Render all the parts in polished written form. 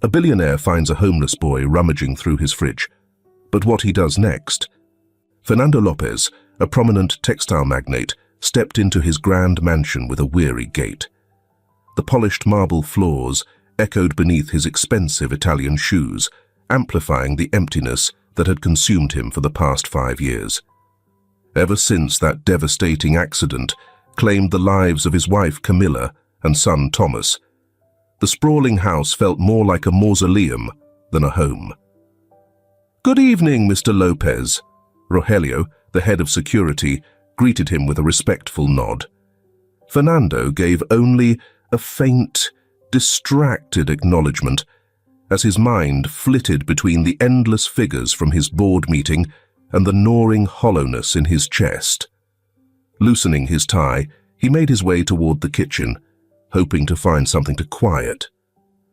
A billionaire finds a homeless boy rummaging through his fridge. But what he does next? Fernando Lopez, a prominent textile magnate, stepped into his grand mansion with a weary gait. The polished marble floors echoed beneath his expensive Italian shoes, amplifying the emptiness that had consumed him for the past 5 years. Ever since that devastating accident claimed the lives of his wife Camilla and son Thomas, the sprawling house felt more like a mausoleum than a home. "Good evening, Mr. Lopez." Rogelio, the head of security, greeted him with a respectful nod. Fernando gave only a faint, distracted acknowledgement as his mind flitted between the endless figures from his board meeting and the gnawing hollowness in his chest. Loosening his tie, he made his way toward the kitchen, hoping to find something to quiet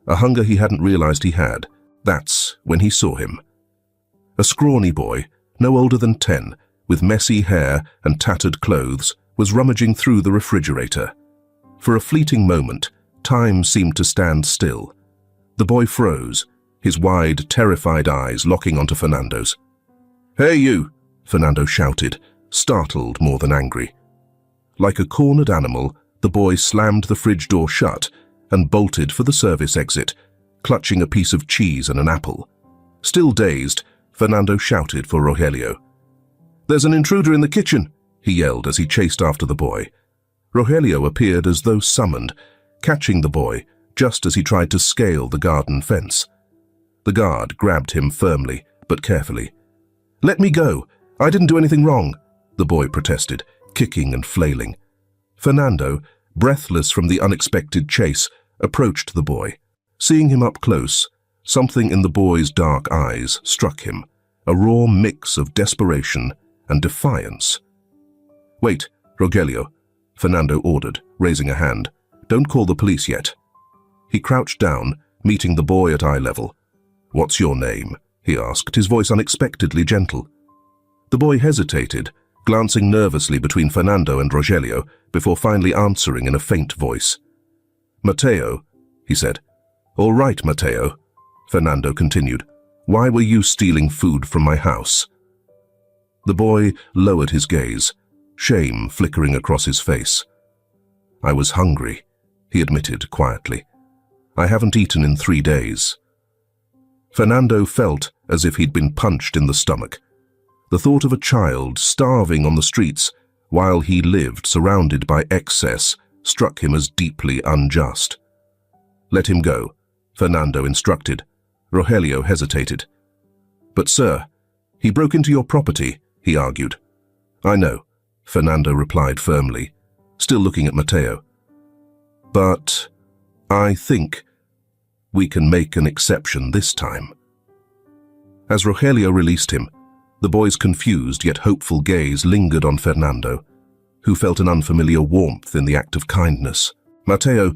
a hunger he hadn't realized he had. That's when he saw him. A scrawny boy, no older than 10, with messy hair and tattered clothes, was rummaging through the refrigerator. For a fleeting moment, time seemed to stand still. The boy froze, his wide, terrified eyes locking onto Fernando's. "Hey you!" Fernando shouted, startled more than angry. Like a cornered animal, the boy slammed the fridge door shut and bolted for the service exit, clutching a piece of cheese and an apple. Still dazed, Fernando shouted for Rogelio. "There's an intruder in the kitchen!" he yelled as he chased after the boy. Rogelio appeared as though summoned, catching the boy just as he tried to scale the garden fence. The guard grabbed him firmly but carefully. "Let me go! I didn't do anything wrong!" the boy protested, kicking and flailing. Fernando, breathless from the unexpected chase, approached the boy. Seeing him up close, something in the boy's dark eyes struck him, a raw mix of desperation and defiance. "Wait, Rogelio," Fernando ordered, raising a hand. "Don't call the police yet." He crouched down, meeting the boy at eye level. "What's your name?" he asked, his voice unexpectedly gentle. The boy hesitated, glancing nervously between Fernando and Rogelio before finally answering in a faint voice. "Mateo," he said. "All right, Mateo," Fernando continued. "Why were you stealing food from my house?" The boy lowered his gaze, shame flickering across his face. "I was hungry," he admitted quietly. "I haven't eaten in 3 days." Fernando felt as if he'd been punched in the stomach. The thought of a child starving on the streets while he lived surrounded by excess struck him as deeply unjust. "Let him go," Fernando instructed. Rogelio hesitated. "But sir, he broke into your property," he argued. "I know," Fernando replied firmly, still looking at Mateo. "But I think we can make an exception this time." As Rogelio released him, the boy's confused yet hopeful gaze lingered on Fernando, who felt an unfamiliar warmth in the act of kindness. "Mateo,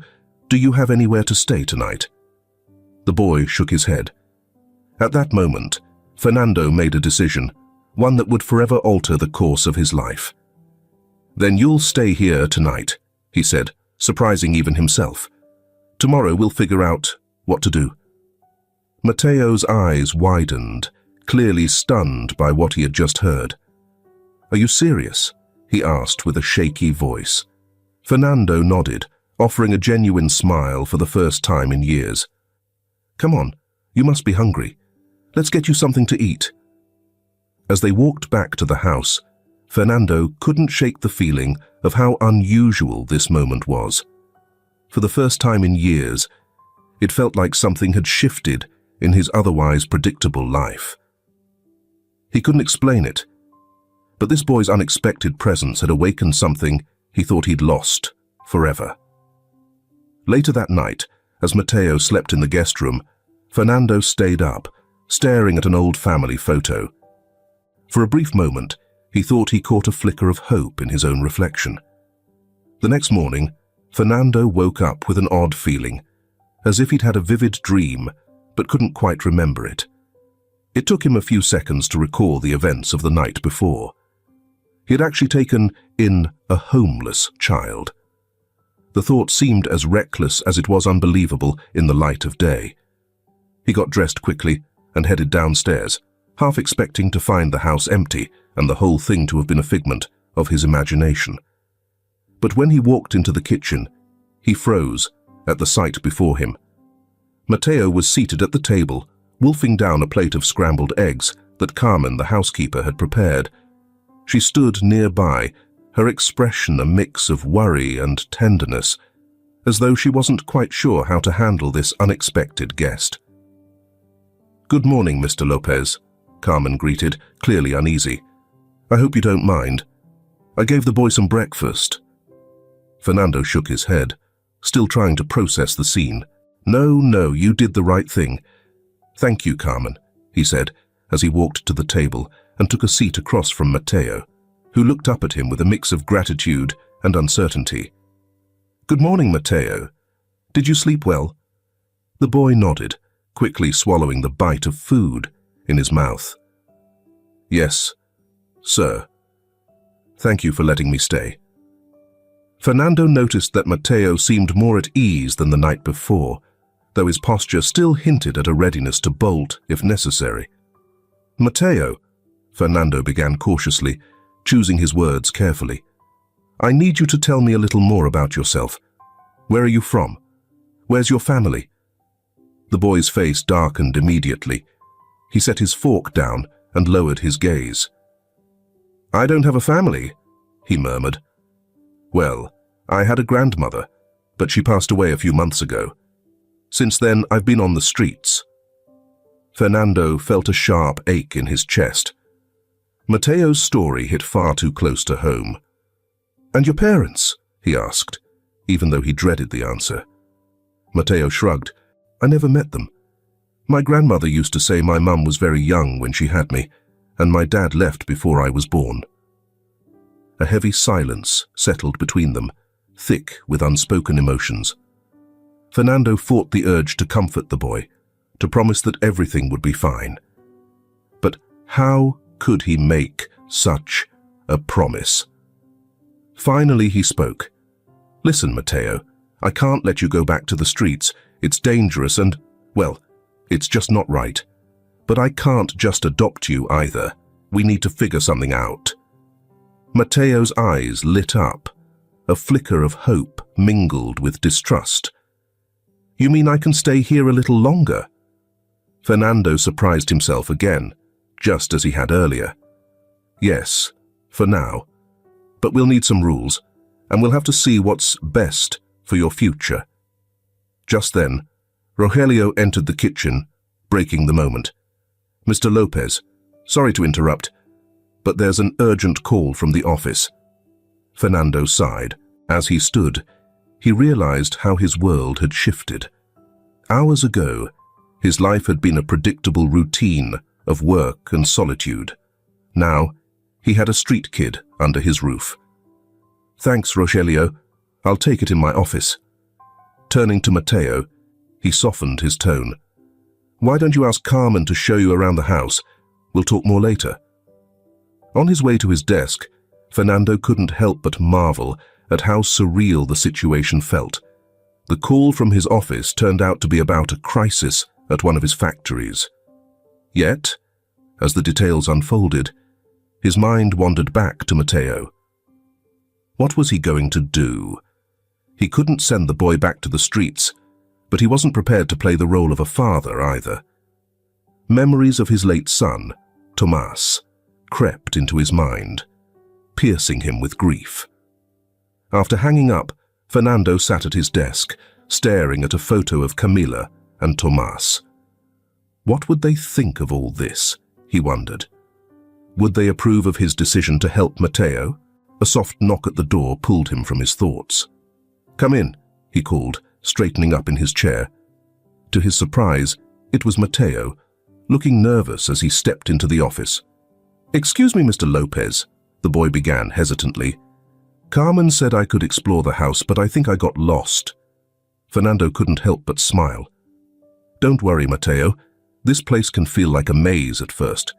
do you have anywhere to stay tonight?" The boy shook his head. At that moment, Fernando made a decision, one that would forever alter the course of his life. "Then you'll stay here tonight," he said, surprising even himself. "Tomorrow we'll figure out what to do." Mateo's eyes widened, clearly stunned by what he had just heard. "Are you serious?" he asked with a shaky voice. Fernando nodded, offering a genuine smile for the first time in years. "Come on, you must be hungry. Let's get you something to eat." As they walked back to the house, Fernando couldn't shake the feeling of how unusual this moment was. For the first time in years, it felt like something had shifted in his otherwise predictable life. He couldn't explain it, but this boy's unexpected presence had awakened something he thought he'd lost forever. Later that night, as Mateo slept in the guest room, Fernando stayed up, staring at an old family photo. For a brief moment, he thought he caught a flicker of hope in his own reflection. The next morning, Fernando woke up with an odd feeling, as if he'd had a vivid dream but couldn't quite remember it. It took him a few seconds to recall the events of the night before. He had actually taken in a homeless child. The thought seemed as reckless as it was unbelievable in the light of day. He got dressed quickly and headed downstairs, half expecting to find the house empty and the whole thing to have been a figment of his imagination. But when he walked into the kitchen, he froze at the sight before him. Matteo was seated at the table, wolfing down a plate of scrambled eggs that Carmen, the housekeeper, had prepared. She stood nearby, her expression a mix of worry and tenderness, as though she wasn't quite sure how to handle this unexpected guest. "Good morning, Mr. Lopez," Carmen greeted, clearly uneasy. "I hope you don't mind. I gave the boy some breakfast." Fernando shook his head, still trying to process the scene. No, you did the right thing. "Thank you, Carmen," he said, as he walked to the table and took a seat across from Matteo, who looked up at him with a mix of gratitude and uncertainty. "Good morning, Matteo. Did you sleep well?" The boy nodded, quickly swallowing the bite of food in his mouth. "Yes, sir. Thank you for letting me stay." Fernando noticed that Matteo seemed more at ease than the night before, though his posture still hinted at a readiness to bolt if necessary. "Matteo," Fernando began cautiously, choosing his words carefully, "I need you to tell me a little more about yourself. Where are you from? Where's your family?" The boy's face darkened immediately. He set his fork down and lowered his gaze. "I don't have a family," he murmured. "Well, I had a grandmother, but she passed away a few months ago. Since then, I've been on the streets." Fernando felt a sharp ache in his chest. Matteo's story hit far too close to home. "And your parents?" he asked, even though he dreaded the answer. Matteo shrugged. "I never met them. My grandmother used to say my mum was very young when she had me, and my dad left before I was born." A heavy silence settled between them, thick with unspoken emotions. Fernando fought the urge to comfort the boy, to promise that everything would be fine. But how could he make such a promise? Finally he spoke. "Listen, Matteo, I can't let you go back to the streets. It's dangerous and, well, it's just not right. But I can't just adopt you either. We need to figure something out." Matteo's eyes lit up, a flicker of hope mingled with distrust. "You mean I can stay here a little longer?" Fernando surprised himself again, just as he had earlier. "Yes, for now. But we'll need some rules, and we'll have to see what's best for your future." Just then, Rogelio entered the kitchen, breaking the moment. "Mr. Lopez, sorry to interrupt, but there's an urgent call from the office." Fernando sighed. As he stood, he realized how his world had shifted. Hours ago, his life had been a predictable routine of work and solitude. Now, he had a street kid under his roof. "Thanks, Rogelio. I'll take it in my office." Turning to Matteo, he softened his tone. "Why don't you ask Carmen to show you around the house? We'll talk more later." On his way to his desk, Fernando couldn't help but marvel at how surreal the situation felt. The call from his office turned out to be about a crisis at one of his factories. Yet, as the details unfolded, his mind wandered back to Matteo. What was he going to do? He couldn't send the boy back to the streets, but he wasn't prepared to play the role of a father either. Memories of his late son, Tomás, crept into his mind, piercing him with grief. After hanging up, Fernando sat at his desk, staring at a photo of Camila and Tomás. What would they think of all this, he wondered. Would they approve of his decision to help Matteo? A soft knock at the door pulled him from his thoughts. "Come in," he called, straightening up in his chair. To his surprise, it was Matteo, looking nervous as he stepped into the office. "Excuse me, Mr. Lopez," the boy began hesitantly. "Carmen said I could explore the house, but I think I got lost." Fernando couldn't help but smile. "Don't worry, Matteo. This place can feel like a maze at first.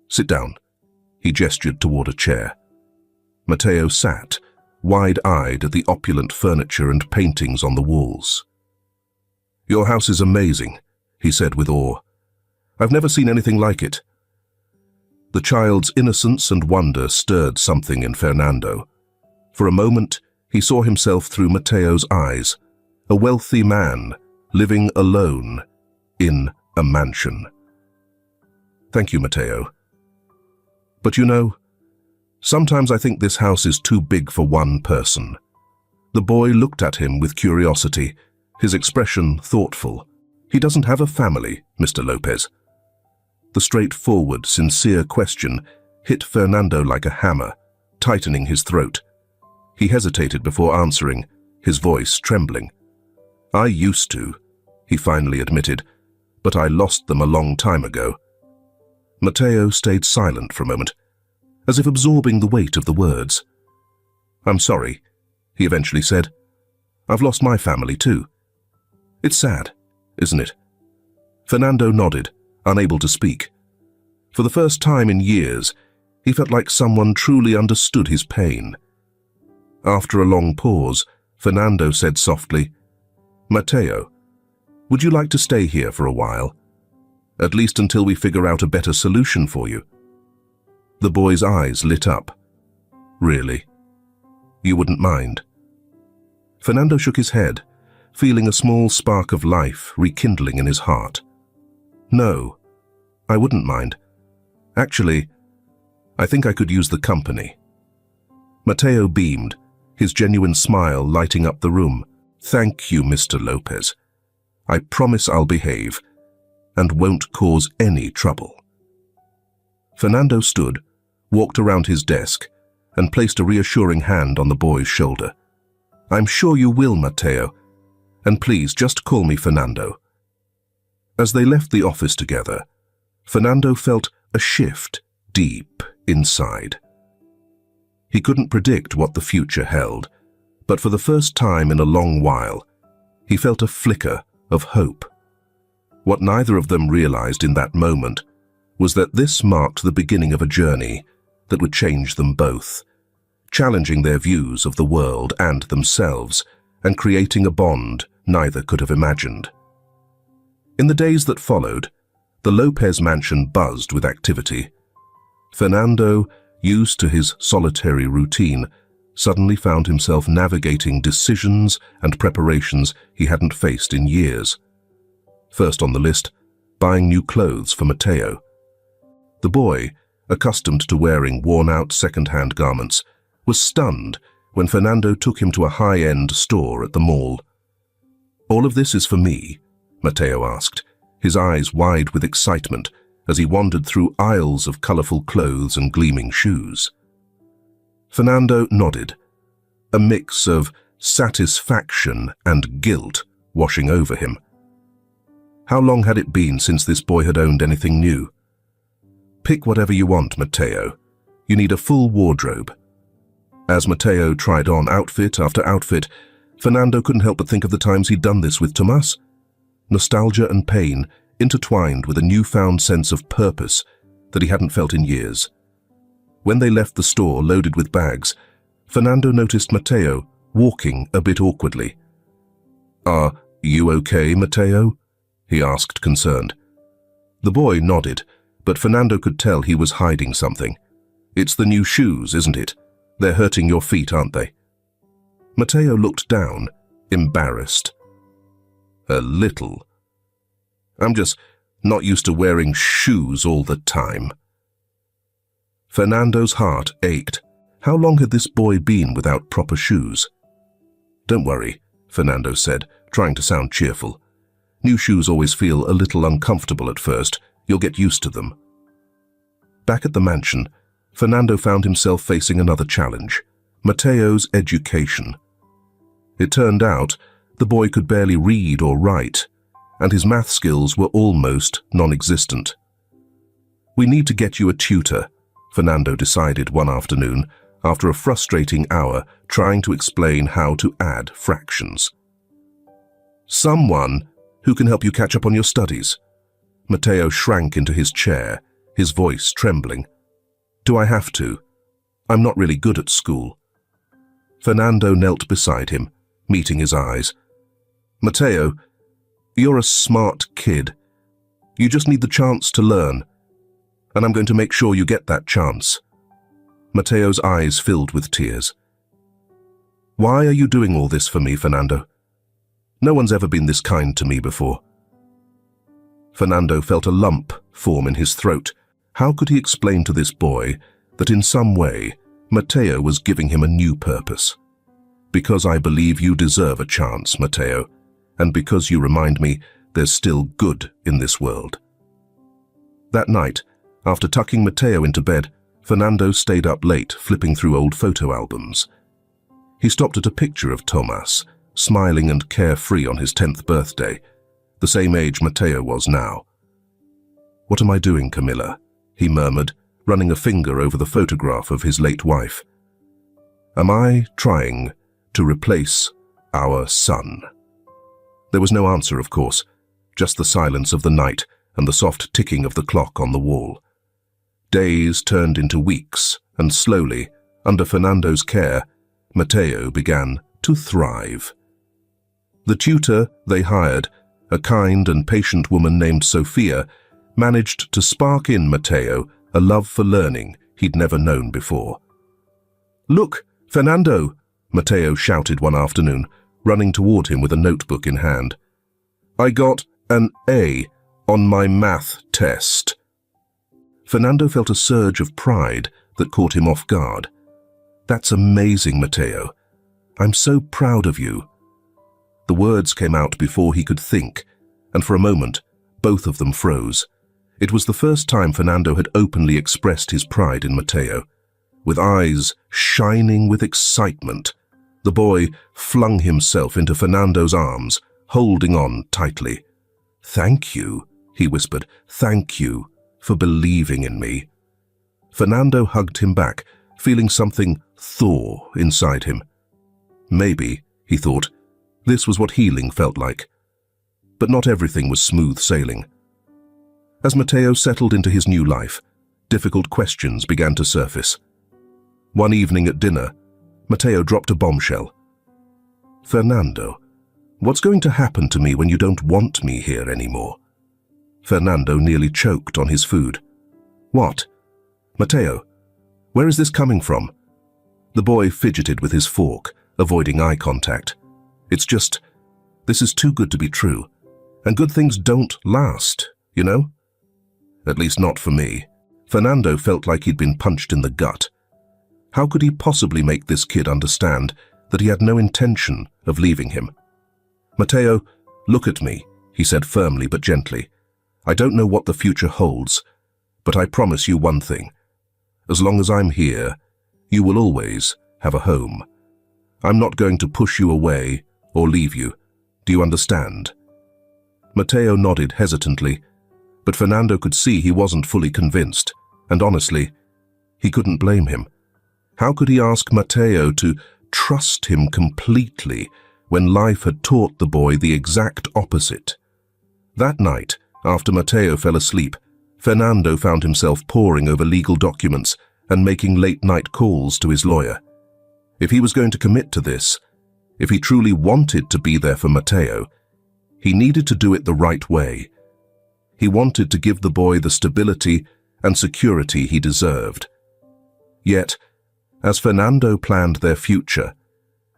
Sit down." He gestured toward a chair. Matteo sat, wide-eyed at the opulent furniture and paintings on the walls. "Your house is amazing," he said with awe. "I've never seen anything like it." The child's innocence and wonder stirred something in Fernando. For a moment, he saw himself through Mateo's eyes, a wealthy man living alone in a mansion. "Thank you, Mateo. But you know, sometimes I think this house is too big for one person." The boy looked at him with curiosity, his expression thoughtful. "He doesn't have a family, Mr. Lopez." The straightforward, sincere question hit Fernando like a hammer, tightening his throat. He hesitated before answering, his voice trembling. "I used to," he finally admitted, "but I lost them a long time ago." Mateo stayed silent for a moment, as if absorbing the weight of the words. "I'm sorry," he eventually said. "I've lost my family too. It's sad, isn't it?" Fernando nodded, unable to speak. For the first time in years, he felt like someone truly understood his pain. After a long pause, Fernando said softly, "Mateo, would you like to stay here for a while? At least until we figure out a better solution for you?" The boy's eyes lit up. "Really? You wouldn't mind?" Fernando shook his head, feeling a small spark of life rekindling in his heart. "No, I wouldn't mind. Actually, I think I could use the company." Mateo beamed, his genuine smile lighting up the room. "Thank you, Mr. Lopez. I promise I'll behave and won't cause any trouble." Fernando stood, walked around his desk, and placed a reassuring hand on the boy's shoulder. "I'm sure you will, Mateo, and please just call me Fernando." As they left the office together, Fernando felt a shift deep inside. He couldn't predict what the future held, but for the first time in a long while, he felt a flicker of hope. What neither of them realized in that moment was that this marked the beginning of a journey that would change them both, challenging their views of the world and themselves, and creating a bond neither could have imagined. In the days that followed, the Lopez mansion buzzed with activity. Fernando, used to his solitary routine, suddenly found himself navigating decisions and preparations he hadn't faced in years. First on the list, buying new clothes for Mateo. The boy, accustomed to wearing worn-out second-hand garments, was stunned when Fernando took him to a high-end store at the mall. "All of this is for me?" Mateo asked, his eyes wide with excitement as he wandered through aisles of colorful clothes and gleaming shoes. Fernando nodded, a mix of satisfaction and guilt washing over him. How long had it been since this boy had owned anything new? "Pick whatever you want, Mateo. You need a full wardrobe." As Mateo tried on outfit after outfit, Fernando couldn't help but think of the times he'd done this with Tomas. Nostalgia and pain intertwined with a newfound sense of purpose that he hadn't felt in years. When they left the store loaded with bags, Fernando noticed Mateo walking a bit awkwardly. "Are you okay, Mateo?" he asked, concerned. The boy nodded, but Fernando could tell he was hiding something. "It's the new shoes, isn't it? They're hurting your feet, aren't they?" Mateo looked down, embarrassed. "A little. I'm just not used to wearing shoes all the time." Fernando's heart ached. How long had this boy been without proper shoes? "Don't worry," Fernando said, trying to sound cheerful. "New shoes always feel a little uncomfortable at first. You'll get used to them." Back at the mansion, Fernando found himself facing another challenge, Mateo's education. It turned out the boy could barely read or write, and his math skills were almost non-existent. "We need to get you a tutor," Fernando decided one afternoon, after a frustrating hour trying to explain how to add fractions. "Someone who can help you catch up on your studies." Mateo shrank into his chair, his voice trembling. "Do I have to? I'm not really good at school." Fernando knelt beside him, meeting his eyes. "Mateo, you're a smart kid, You just need the chance to learn, and I'm going to make sure you get that chance." Matteo's eyes filled with tears. "Why are you doing all this for me, Fernando? No one's ever been this kind to me before." Fernando felt a lump form in his throat. How could he explain to this boy that in some way Matteo was giving him a new purpose? "Because I believe you deserve a chance, Matteo, and because you remind me there's still good in this world." That night, after tucking Matteo into bed, Fernando stayed up late flipping through old photo albums. He stopped at a picture of Tomas, smiling and carefree on his 10th birthday, the same age Matteo was now. "What am I doing, Camilla?" he murmured, running a finger over the photograph of his late wife. "Am I trying to replace our son?" There was no answer, of course, just the silence of the night and the soft ticking of the clock on the wall. Days turned into weeks, and slowly, under Fernando's care, Matteo began to thrive. The tutor they hired, a kind and patient woman named Sophia, managed to spark in Matteo a love for learning he'd never known before. "Look, Fernando!" Matteo shouted one afternoon, running toward him with a notebook in hand. "I got an A on my math test." Fernando felt a surge of pride that caught him off guard. "That's amazing, Matteo. I'm so proud of you." The words came out before he could think, and for a moment, both of them froze. It was the first time Fernando had openly expressed his pride in Matteo. With eyes shining with excitement, the boy flung himself into Fernando's arms, holding on tightly. "Thank you," he whispered. "Thank you for believing in me." Fernando hugged him back, feeling something thaw inside him. Maybe, he thought, this was what healing felt like. But not everything was smooth sailing. As Matteo settled into his new life, difficult questions began to surface. One evening at dinner, Matteo dropped a bombshell. "Fernando, what's going to happen to me when you don't want me here anymore?" Fernando nearly choked on his food. "What? Matteo, where is this coming from?" The boy fidgeted with his fork, avoiding eye contact. "It's just, this is too good to be true. And good things don't last, you know? At least not for me." Fernando felt like he'd been punched in the gut. How could he possibly make this kid understand that he had no intention of leaving him? "Matteo, look at me," he said firmly but gently. "I don't know what the future holds, but I promise you one thing. As long as I'm here, you will always have a home. I'm not going to push you away or leave you. Do you understand?" Matteo nodded hesitantly, but Fernando could see he wasn't fully convinced, and honestly, he couldn't blame him. How could he ask Matteo to trust him completely when life had taught the boy the exact opposite? That night, after Matteo fell asleep, Fernando found himself poring over legal documents and making late-night calls to his lawyer. If he was going to commit to this, if he truly wanted to be there for Matteo, he needed to do it the right way. He wanted to give the boy the stability and security he deserved. Yet, as Fernando planned their future,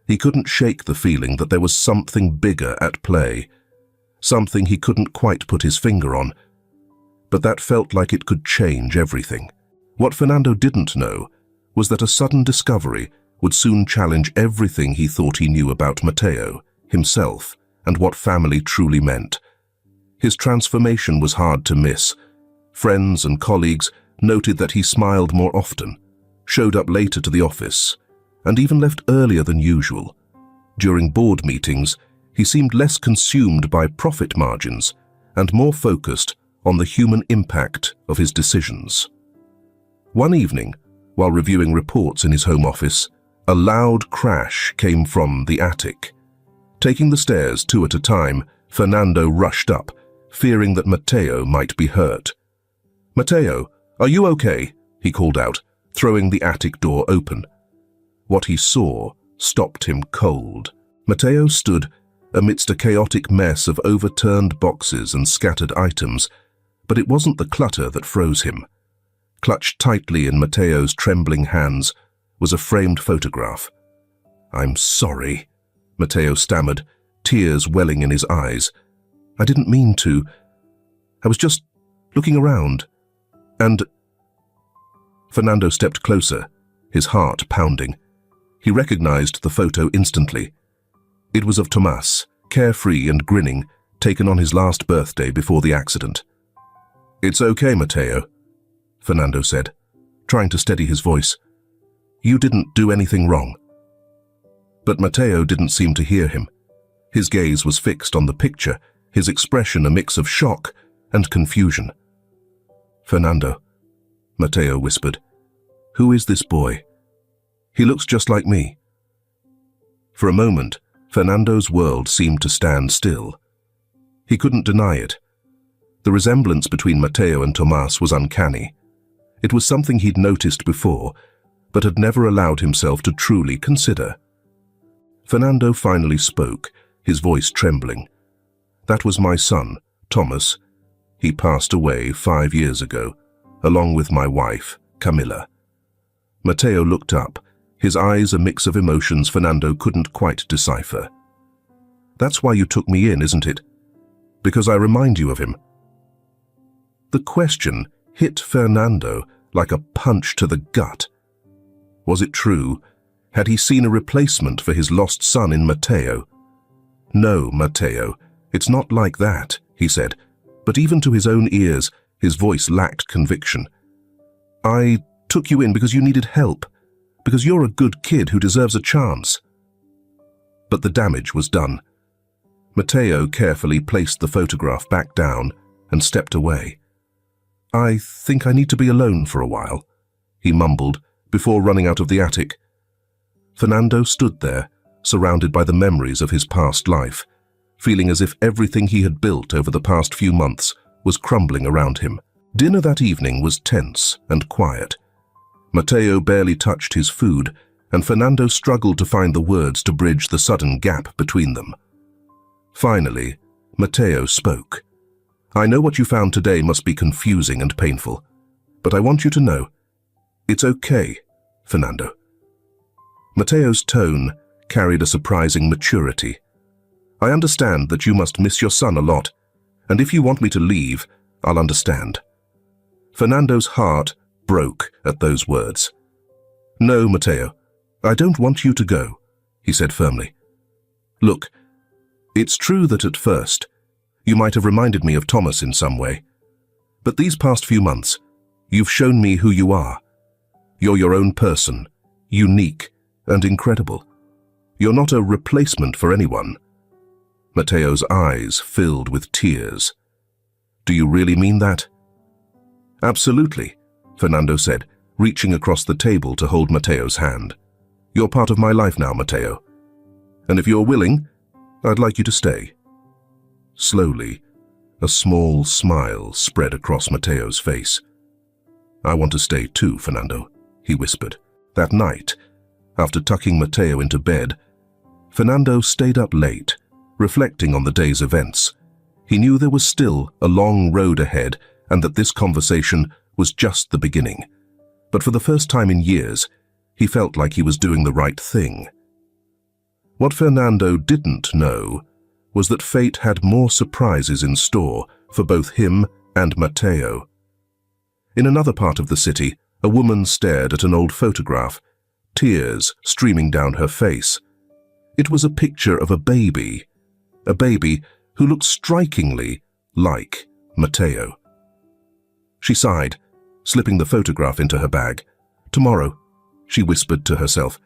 he couldn't shake the feeling that there was something bigger at play, something he couldn't quite put his finger on, but that felt like it could change everything. What Fernando didn't know was that a sudden discovery would soon challenge everything he thought he knew about Matteo, himself, and what family truly meant. His transformation was hard to miss. Friends and colleagues noted that he smiled more often, showed up later to the office, and even left earlier than usual. During board meetings, he seemed less consumed by profit margins and more focused on the human impact of his decisions. One evening, while reviewing reports in his home office, a loud crash came from the attic. Taking the stairs two at a time, Fernando rushed up, fearing that Matteo might be hurt. "Matteo, are you okay?" he called out, throwing the attic door open. What he saw stopped him cold. Matteo stood amidst a chaotic mess of overturned boxes and scattered items, But it wasn't the clutter that froze him. Clutched tightly in Matteo's trembling hands was a framed photograph. "I'm sorry," Matteo stammered, tears welling in his eyes. "I didn't mean to. I was just looking around. And—" Fernando stepped closer, his heart pounding. He recognized the photo instantly. It was of Tomás, carefree and grinning, taken on his last birthday before the accident. "It's okay, Matteo," Fernando said, trying to steady his voice. "You didn't do anything wrong." But Matteo didn't seem to hear him. His gaze was fixed on the picture, his expression a mix of shock and confusion. "Fernando," Matteo whispered, "who is this boy? He looks just like me." For a moment, Fernando's world seemed to stand still. He couldn't deny it. The resemblance between Matteo and Tomás was uncanny. It was something he'd noticed before, but had never allowed himself to truly consider. Fernando finally spoke, his voice trembling. "That was my son, Tomás. He passed away 5 years ago, along with my wife, Camilla." Matteo looked up, his eyes a mix of emotions Fernando couldn't quite decipher. "That's why you took me in, isn't it? Because I remind you of him?" The question hit Fernando like a punch to the gut. Was it true? Had he seen a replacement for his lost son in Matteo? "No, Matteo, it's not like that," he said, but even to his own ears, his voice lacked conviction. "I took you in because you needed help, because you're a good kid who deserves a chance." But the damage was done. Matteo carefully placed the photograph back down and stepped away. "I think I need to be alone for a while," he mumbled before running out of the attic. Fernando stood there, surrounded by the memories of his past life, feeling as if everything he had built over the past few months was crumbling around him. Dinner that evening was tense and quiet. Matteo barely touched his food, and Fernando struggled to find the words to bridge the sudden gap between them. Finally, Matteo spoke. "I know what you found today must be confusing and painful, but I want you to know, it's okay, Fernando." Matteo's tone carried a surprising maturity. "I understand that you must miss your son a lot, and if you want me to leave, I'll understand." Fernando's heart broke at those words. "No, Matteo, I don't want you to go," he said firmly. "Look, it's true that at first, you might have reminded me of Tomás in some way, but these past few months, you've shown me who you are. You're your own person, unique and incredible. You're not a replacement for anyone." Matteo's eyes filled with tears. "Do you really mean that?" "Absolutely," Fernando said, reaching across the table to hold Matteo's hand. "You're part of my life now, Matteo. And if you're willing, I'd like you to stay." Slowly, a small smile spread across Matteo's face. "I want to stay too, Fernando," he whispered. That night, after tucking Matteo into bed, Fernando stayed up late, reflecting on the day's events. He knew there was still a long road ahead and that this conversation was just the beginning. But for the first time in years, he felt like he was doing the right thing. What Fernando didn't know was that fate had more surprises in store for both him and Matteo. In another part of the city, a woman stared at an old photograph, tears streaming down her face. It was a picture of a baby who looked strikingly like Matteo. She sighed, slipping the photograph into her bag. "Tomorrow," she whispered to herself,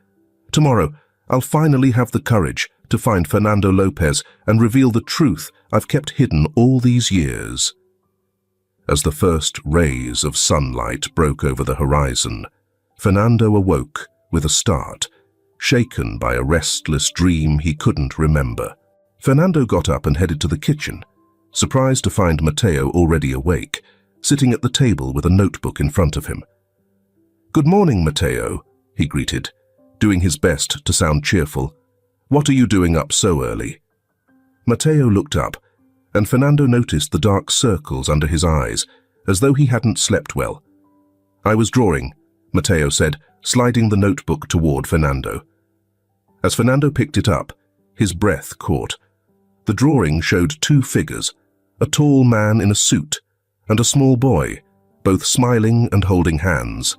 "tomorrow I'll finally have the courage to find Fernando Lopez and reveal the truth I've kept hidden all these years." As the first rays of sunlight broke over the horizon, Fernando awoke with a start, shaken by a restless dream he couldn't remember. Fernando got up and headed to the kitchen, surprised to find Matteo already awake, sitting at the table with a notebook in front of him. "Good morning, Matteo," he greeted, doing his best to sound cheerful. "What are you doing up so early?" Matteo looked up, and Fernando noticed the dark circles under his eyes, as though he hadn't slept well. "I was drawing," Mateo said, sliding the notebook toward Fernando. As Fernando picked it up, his breath caught. The drawing showed two figures, a tall man in a suit and a small boy, both smiling and holding hands.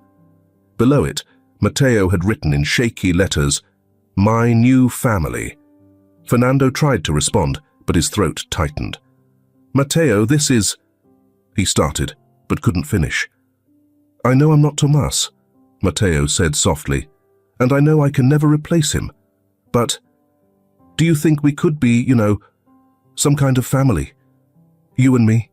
Below it, Mateo had written in shaky letters, "My new family." Fernando tried to respond, but his throat tightened. "Mateo, this is—" He started, but couldn't finish. "I know I'm not Tomas," Mateo said softly, "and I know I can never replace him. But do you think we could be, some kind of family? You and me?"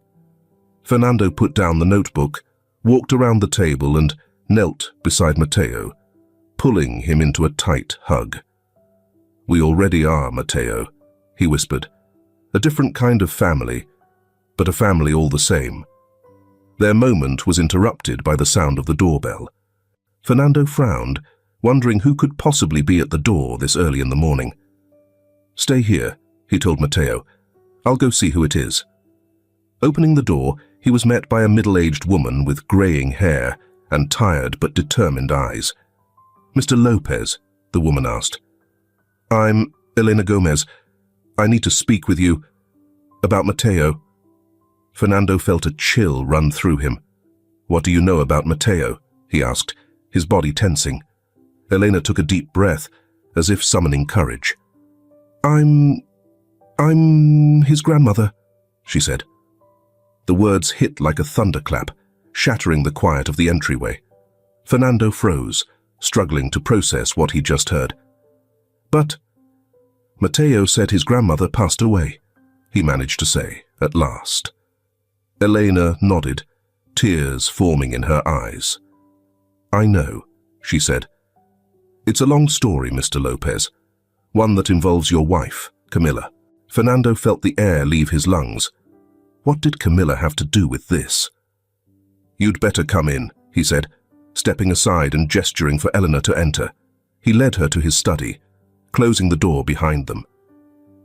Fernando put down the notebook, walked around the table and knelt beside Mateo, pulling him into a tight hug. "We already are, Mateo," he whispered. "A different kind of family, but a family all the same." Their moment was interrupted by the sound of the doorbell. Fernando frowned, wondering who could possibly be at the door this early in the morning. "Stay here," he told Mateo. "I'll go see who it is." Opening the door, he was met by a middle-aged woman with graying hair and tired but determined eyes. "Mr. Lopez?" the woman asked. "I'm Elena Gomez. I need to speak with you about Mateo." Fernando felt a chill run through him. "What do you know about Mateo?" he asked, his body tensing. Elena took a deep breath, as if summoning courage. I'm his grandmother," she said. The words hit like a thunderclap, shattering the quiet of the entryway. Fernando froze, struggling to process what he just heard. "But Mateo said his grandmother passed away," he managed to say, at last. Elena nodded, tears forming in her eyes. "I know," she said. "It's a long story, Mr. Lopez, one that involves your wife, Camilla." Fernando felt the air leave his lungs. What did Camilla have to do with this? "You'd better come in," he said, stepping aside and gesturing for Eleanor to enter. He led her to his study, closing the door behind them.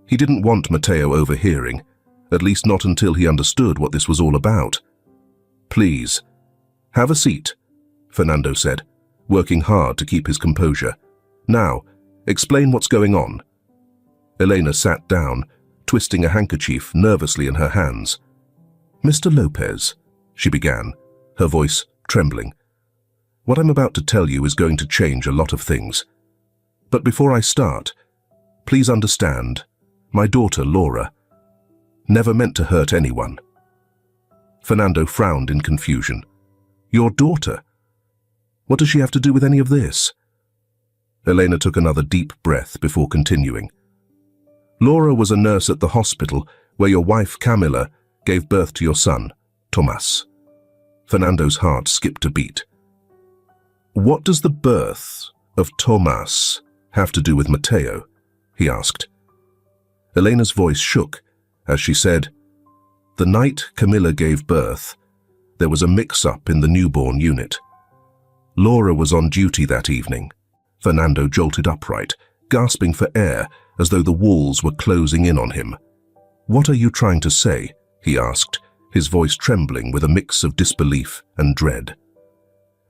He didn't want Mateo overhearing, at least not until he understood what this was all about. "Please, have a seat," Fernando said, working hard to keep his composure. "Now, explain what's going on." Elena sat down, twisting a handkerchief nervously in her hands. "Mr. Lopez," she began, her voice trembling. "What I'm about to tell you is going to change a lot of things. But before I start, please understand, my daughter Laura never meant to hurt anyone." Fernando frowned in confusion. "Your daughter? What does she have to do with any of this?" Elena took another deep breath before continuing. "Laura was a nurse at the hospital where your wife Camilla gave birth to your son, Tomas." Fernando's heart skipped a beat. "What does the birth of Tomas have to do with Mateo?" he asked. Elena's voice shook as she said, "The night Camilla gave birth, there was a mix-up in the newborn unit. Laura was on duty that evening." Fernando jolted upright, gasping for air as though the walls were closing in on him. "What are you trying to say?" he asked, his voice trembling with a mix of disbelief and dread.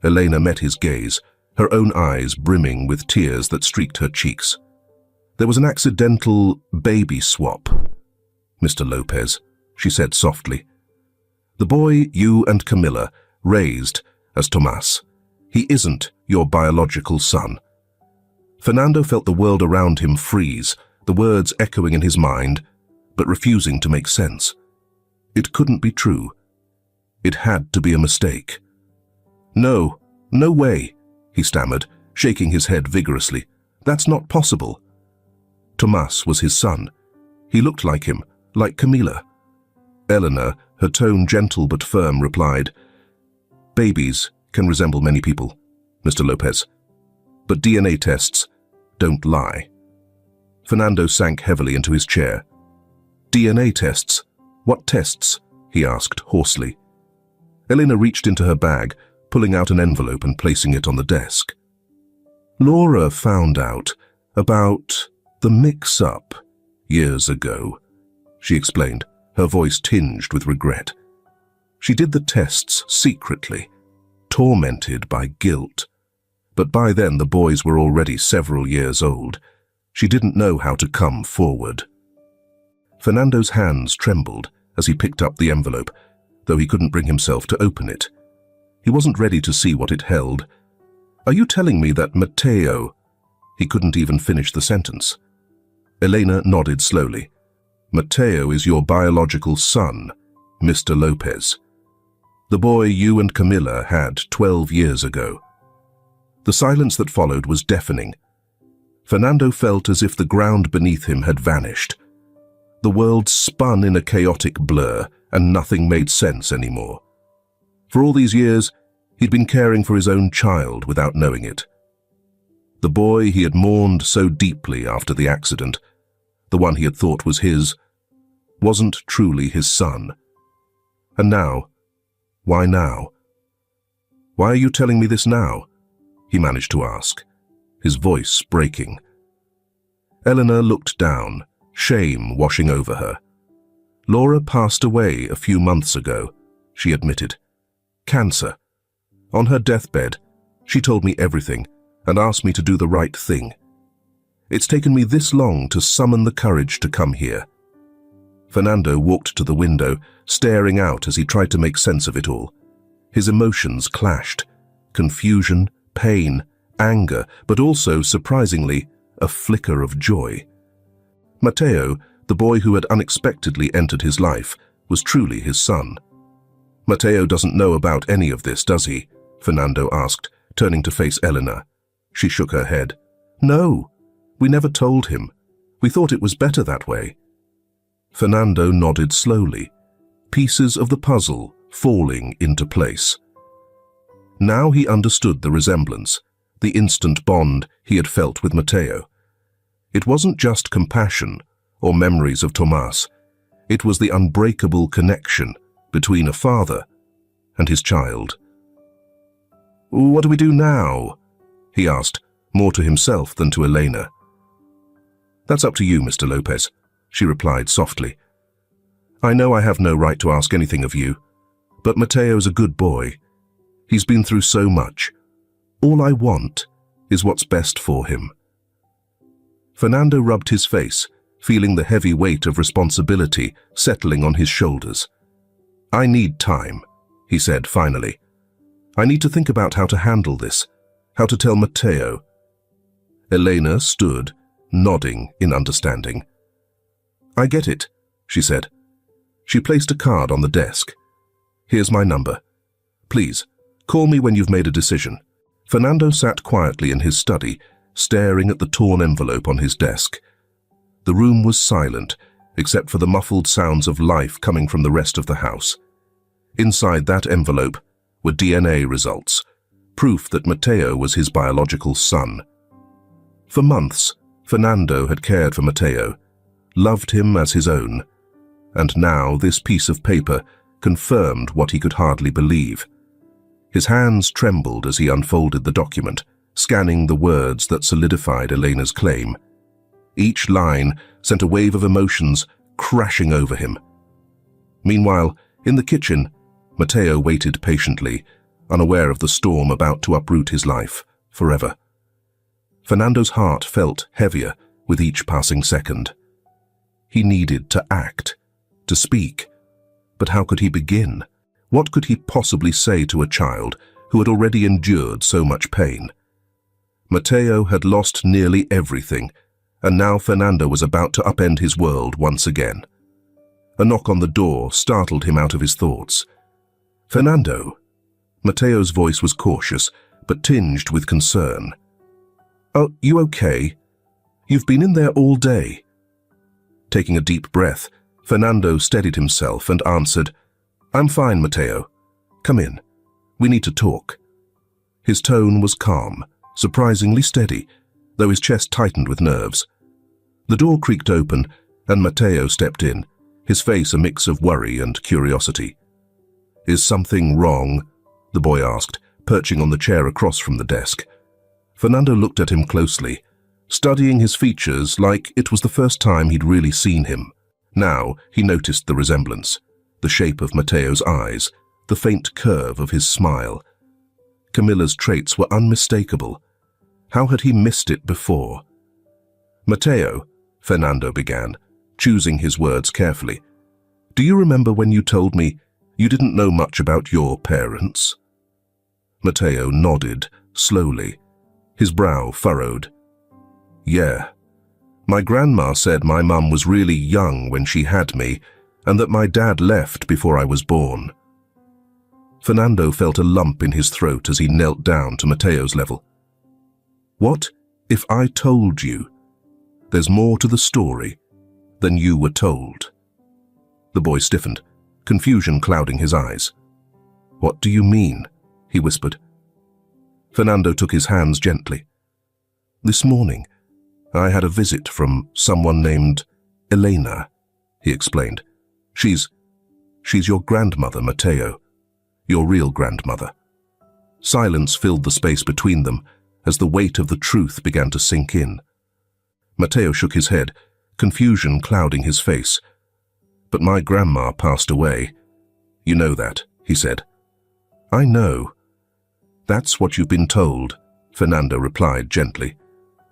Elena met his gaze, her own eyes brimming with tears that streaked her cheeks. "There was an accidental baby swap, Mr. Lopez," she said softly. "The boy you and Camilla raised as Tomas, he isn't your biological son." Fernando felt the world around him freeze, the words echoing in his mind, but refusing to make sense. It couldn't be true. It had to be a mistake. No way," he stammered, shaking his head vigorously. "That's not possible." Tomas was his son. He looked like him, like Camilla. Eleanor, her tone gentle but firm, replied, "Babies can resemble many people, Mr. Lopez, but DNA tests don't lie." Fernando sank heavily into his chair. "DNA tests? What tests?" he asked hoarsely. Elena reached into her bag, pulling out an envelope and placing it on the desk. "Laura found out about the mix-up years ago," she explained, her voice tinged with regret. She did the tests secretly, tormented by guilt. But by then the boys were already several years old. She didn't know how to come forward. Fernando's hands trembled as he picked up the envelope, though he couldn't bring himself to open it. He wasn't ready to see what it held. "Are you telling me that Matteo—" He couldn't even finish the sentence. Elena nodded slowly. "Matteo is your biological son, Mr. Lopez. The boy you and Camilla had 12 years ago." The silence that followed was deafening. Fernando felt as if the ground beneath him had vanished. The world spun in a chaotic blur, and nothing made sense anymore. For all these years, he'd been caring for his own child without knowing it. The boy he had mourned so deeply after the accident, the one he had thought was his, wasn't truly his son. And now, why now? "Why are you telling me this now?" he managed to ask, his voice breaking. Eleanor looked down, shame washing over her. "Laura passed away a few months ago," she admitted. "Cancer. On her deathbed, she told me everything and asked me to do the right thing. It's taken me this long to summon the courage to come here." Fernando walked to the window, staring out as he tried to make sense of it all. His emotions clashed. Confusion, pain, anger, but also, surprisingly, a flicker of joy. Matteo, the boy who had unexpectedly entered his life, was truly his son. "Matteo doesn't know about any of this, does he?" Fernando asked, turning to face Eleanor. She shook her head. "No, we never told him. We thought it was better that way." Fernando nodded slowly, pieces of the puzzle falling into place. Now he understood the resemblance, the instant bond he had felt with Matteo. It wasn't just compassion or memories of Tomás. It was the unbreakable connection between a father and his child. "What do we do now?" he asked, more to himself than to Elena. "That's up to you, Mr. Lopez," she replied softly. "I know I have no right to ask anything of you, but Matteo's a good boy. He's been through so much. All I want is what's best for him." Fernando rubbed his face, feeling the heavy weight of responsibility settling on his shoulders. "I need time," he said finally. "I need to think about how to handle this, how to tell Matteo." Elena stood, nodding in understanding. "I get it," she said. She placed a card on the desk. "Here's my number. Please, call me when you've made a decision." Fernando sat quietly in his study, staring at the torn envelope on his desk. The room was silent, except for the muffled sounds of life coming from the rest of the house. Inside that envelope were DNA results, proof that Matteo was his biological son. For months, Fernando had cared for Matteo, loved him as his own, and now this piece of paper confirmed what he could hardly believe. His hands trembled as he unfolded the document, scanning the words that solidified Elena's claim. Each line sent a wave of emotions crashing over him. Meanwhile, in the kitchen, Matteo waited patiently, unaware of the storm about to uproot his life forever. Fernando's heart felt heavier with each passing second. He needed to act, to speak. But how could he begin? What could he possibly say to a child who had already endured so much pain? Matteo had lost nearly everything, and now Fernando was about to upend his world once again. A knock on the door startled him out of his thoughts. "Fernando?" Matteo's voice was cautious, but tinged with concern. "Are you okay? You've been in there all day." Taking a deep breath, Fernando steadied himself and answered, "I'm fine, Matteo. Come in. We need to talk." His tone was calm, surprisingly steady, though his chest tightened with nerves. The door creaked open, and Matteo stepped in, his face a mix of worry and curiosity. "Is something wrong?" the boy asked, perching on the chair across from the desk. Fernando looked at him closely, studying his features like it was the first time he'd really seen him. Now he noticed the resemblance, the shape of Matteo's eyes, the faint curve of his smile. Camilla's traits were unmistakable. How had he missed it before? "Matteo," Fernando began, choosing his words carefully, "do you remember when you told me you didn't know much about your parents?" Matteo nodded, slowly, his brow furrowed. "Yeah. My grandma said my mum was really young when she had me, and that my dad left before I was born." Fernando felt a lump in his throat as he knelt down to Matteo's level. "What if I told you there's more to the story than you were told?" The boy stiffened, confusion clouding his eyes. "What do you mean?" he whispered. Fernando took his hands gently. "This morning, I had a visit from someone named Elena," he explained. She's your grandmother, Matteo. Your real grandmother." Silence filled the space between them as the weight of the truth began to sink in. Matteo shook his head, confusion clouding his face. "But my grandma passed away. You know that," he said. "I know. That's what you've been told," Fernando replied gently.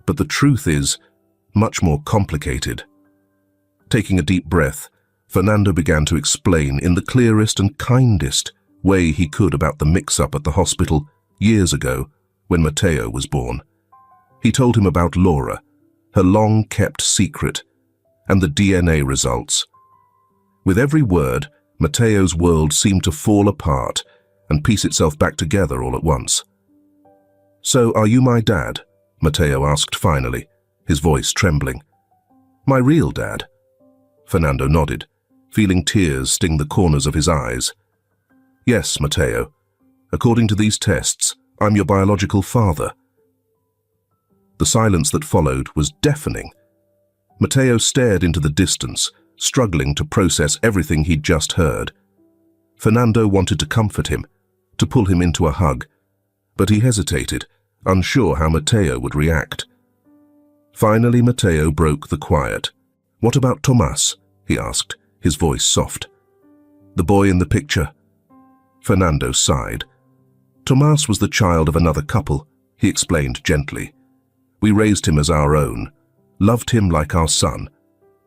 "But the truth is much more complicated." Taking a deep breath, Fernando began to explain in the clearest and kindest way he could about the mix-up at the hospital years ago when Matteo was born. He told him about Laura, her long-kept secret, and the DNA results. With every word, Matteo's world seemed to fall apart and piece itself back together all at once. "So are you my dad?" Matteo asked finally, his voice trembling. "My real dad?" Fernando nodded, feeling tears sting the corners of his eyes. "Yes, Matteo. According to these tests, I'm your biological father." The silence that followed was deafening. Matteo stared into the distance, struggling to process everything he'd just heard. Fernando wanted to comfort him, to pull him into a hug, but he hesitated, unsure how Matteo would react. Finally, Matteo broke the quiet. "What about Tomas?" he asked, his voice soft. "The boy in the picture?" Fernando sighed. "Tomas was the child of another couple," he explained gently. "We raised him as our own, loved him like our son,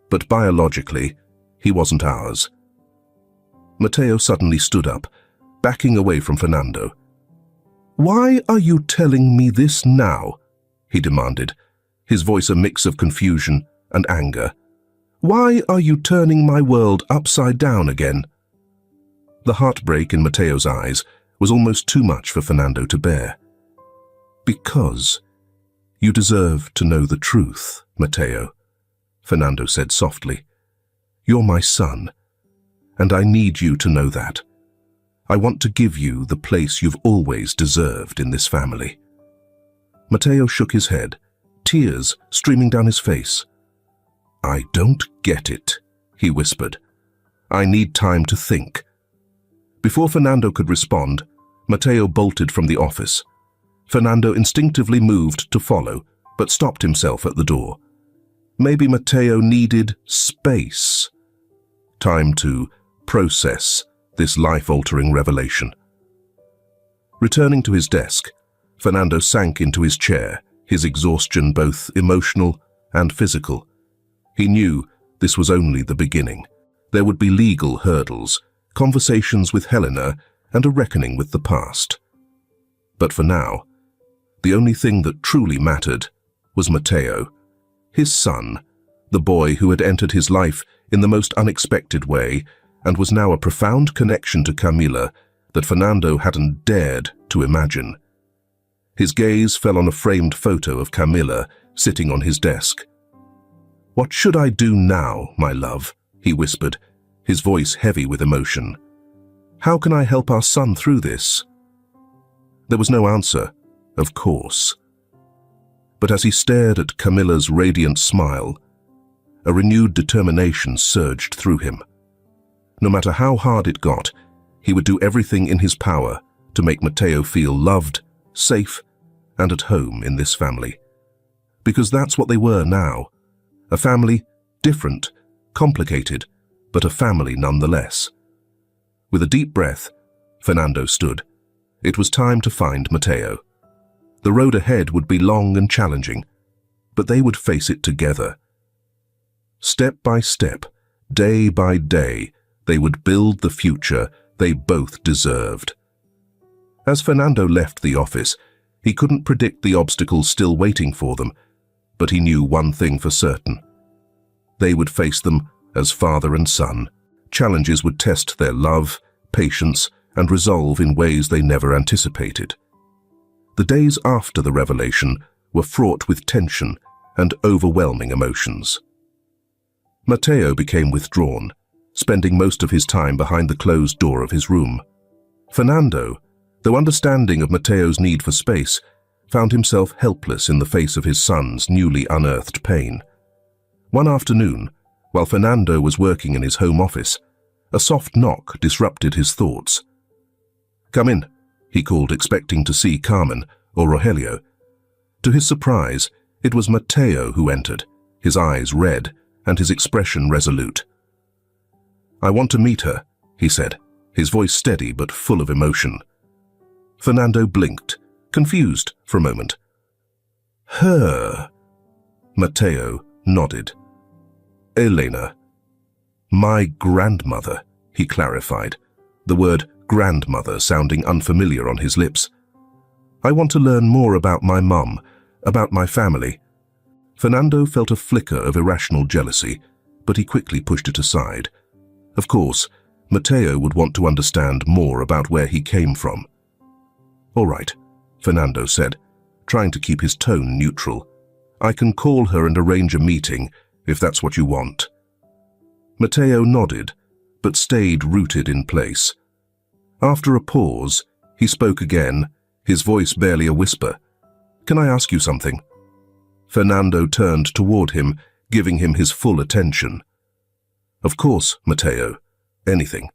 but biologically, he wasn't ours." Matteo suddenly stood up, backing away from Fernando. "Why are you telling me this now?" he demanded, his voice a mix of confusion and anger. "Why are you turning my world upside down again?" The heartbreak in Matteo's eyes was almost too much for Fernando to bear. "Because you deserve to know the truth, Matteo," Fernando said softly. "You're my son, and I need you to know that. I want to give you the place you've always deserved in this family." Matteo shook his head, tears streaming down his face. "I don't get it," he whispered. "I need time to think." Before Fernando could respond, Matteo bolted from the office. Fernando instinctively moved to follow, but stopped himself at the door. Maybe Matteo needed space. Time to process this life-altering revelation. Returning to his desk, Fernando sank into his chair, his exhaustion both emotional and physical. He knew this was only the beginning. There would be legal hurdles, conversations with Helena, and a reckoning with the past. But for now, the only thing that truly mattered was Matteo, his son, the boy who had entered his life in the most unexpected way and was now a profound connection to Camilla that Fernando hadn't dared to imagine. His gaze fell on a framed photo of Camilla sitting on his desk. "What should I do now, my love?" he whispered, his voice heavy with emotion. "How can I help our son through this?" There was no answer, of course. But as he stared at Camilla's radiant smile, a renewed determination surged through him. No matter how hard it got, he would do everything in his power to make Matteo feel loved, safe, and at home in this family. Because that's what they were now. A family, different, complicated, but a family nonetheless. With a deep breath, Fernando stood. It was time to find Matteo. The road ahead would be long and challenging, but they would face it together. Step by step, day by day, they would build the future they both deserved. As Fernando left the office, he couldn't predict the obstacles still waiting for them, but he knew one thing for certain. They would face them as father and son. Challenges would test their love, patience, and resolve in ways they never anticipated. The days after the revelation were fraught with tension and overwhelming emotions. Matteo became withdrawn, spending most of his time behind the closed door of his room. Fernando, though understanding of Matteo's need for space, found himself helpless in the face of his son's newly unearthed pain. One afternoon, while Fernando was working in his home office, a soft knock disrupted his thoughts. "Come in," he called, expecting to see Carmen or Rogelio. To his surprise, it was Matteo who entered, his eyes red and his expression resolute. "I want to meet her," he said, his voice steady but full of emotion. Fernando blinked, confused for a moment. "Her?" Matteo nodded. "Elena. My grandmother," he clarified, the word grandmother sounding unfamiliar on his lips. "I want to learn more about my mum, about my family." Fernando felt a flicker of irrational jealousy, but he quickly pushed it aside. Of course, Matteo would want to understand more about where he came from. "All right," Fernando said, trying to keep his tone neutral. "I can call her and arrange a meeting, if that's what you want." Matteo nodded, but stayed rooted in place. After a pause, he spoke again, his voice barely a whisper. "Can I ask you something?" Fernando turned toward him, giving him his full attention. "Of course, Matteo. Anything."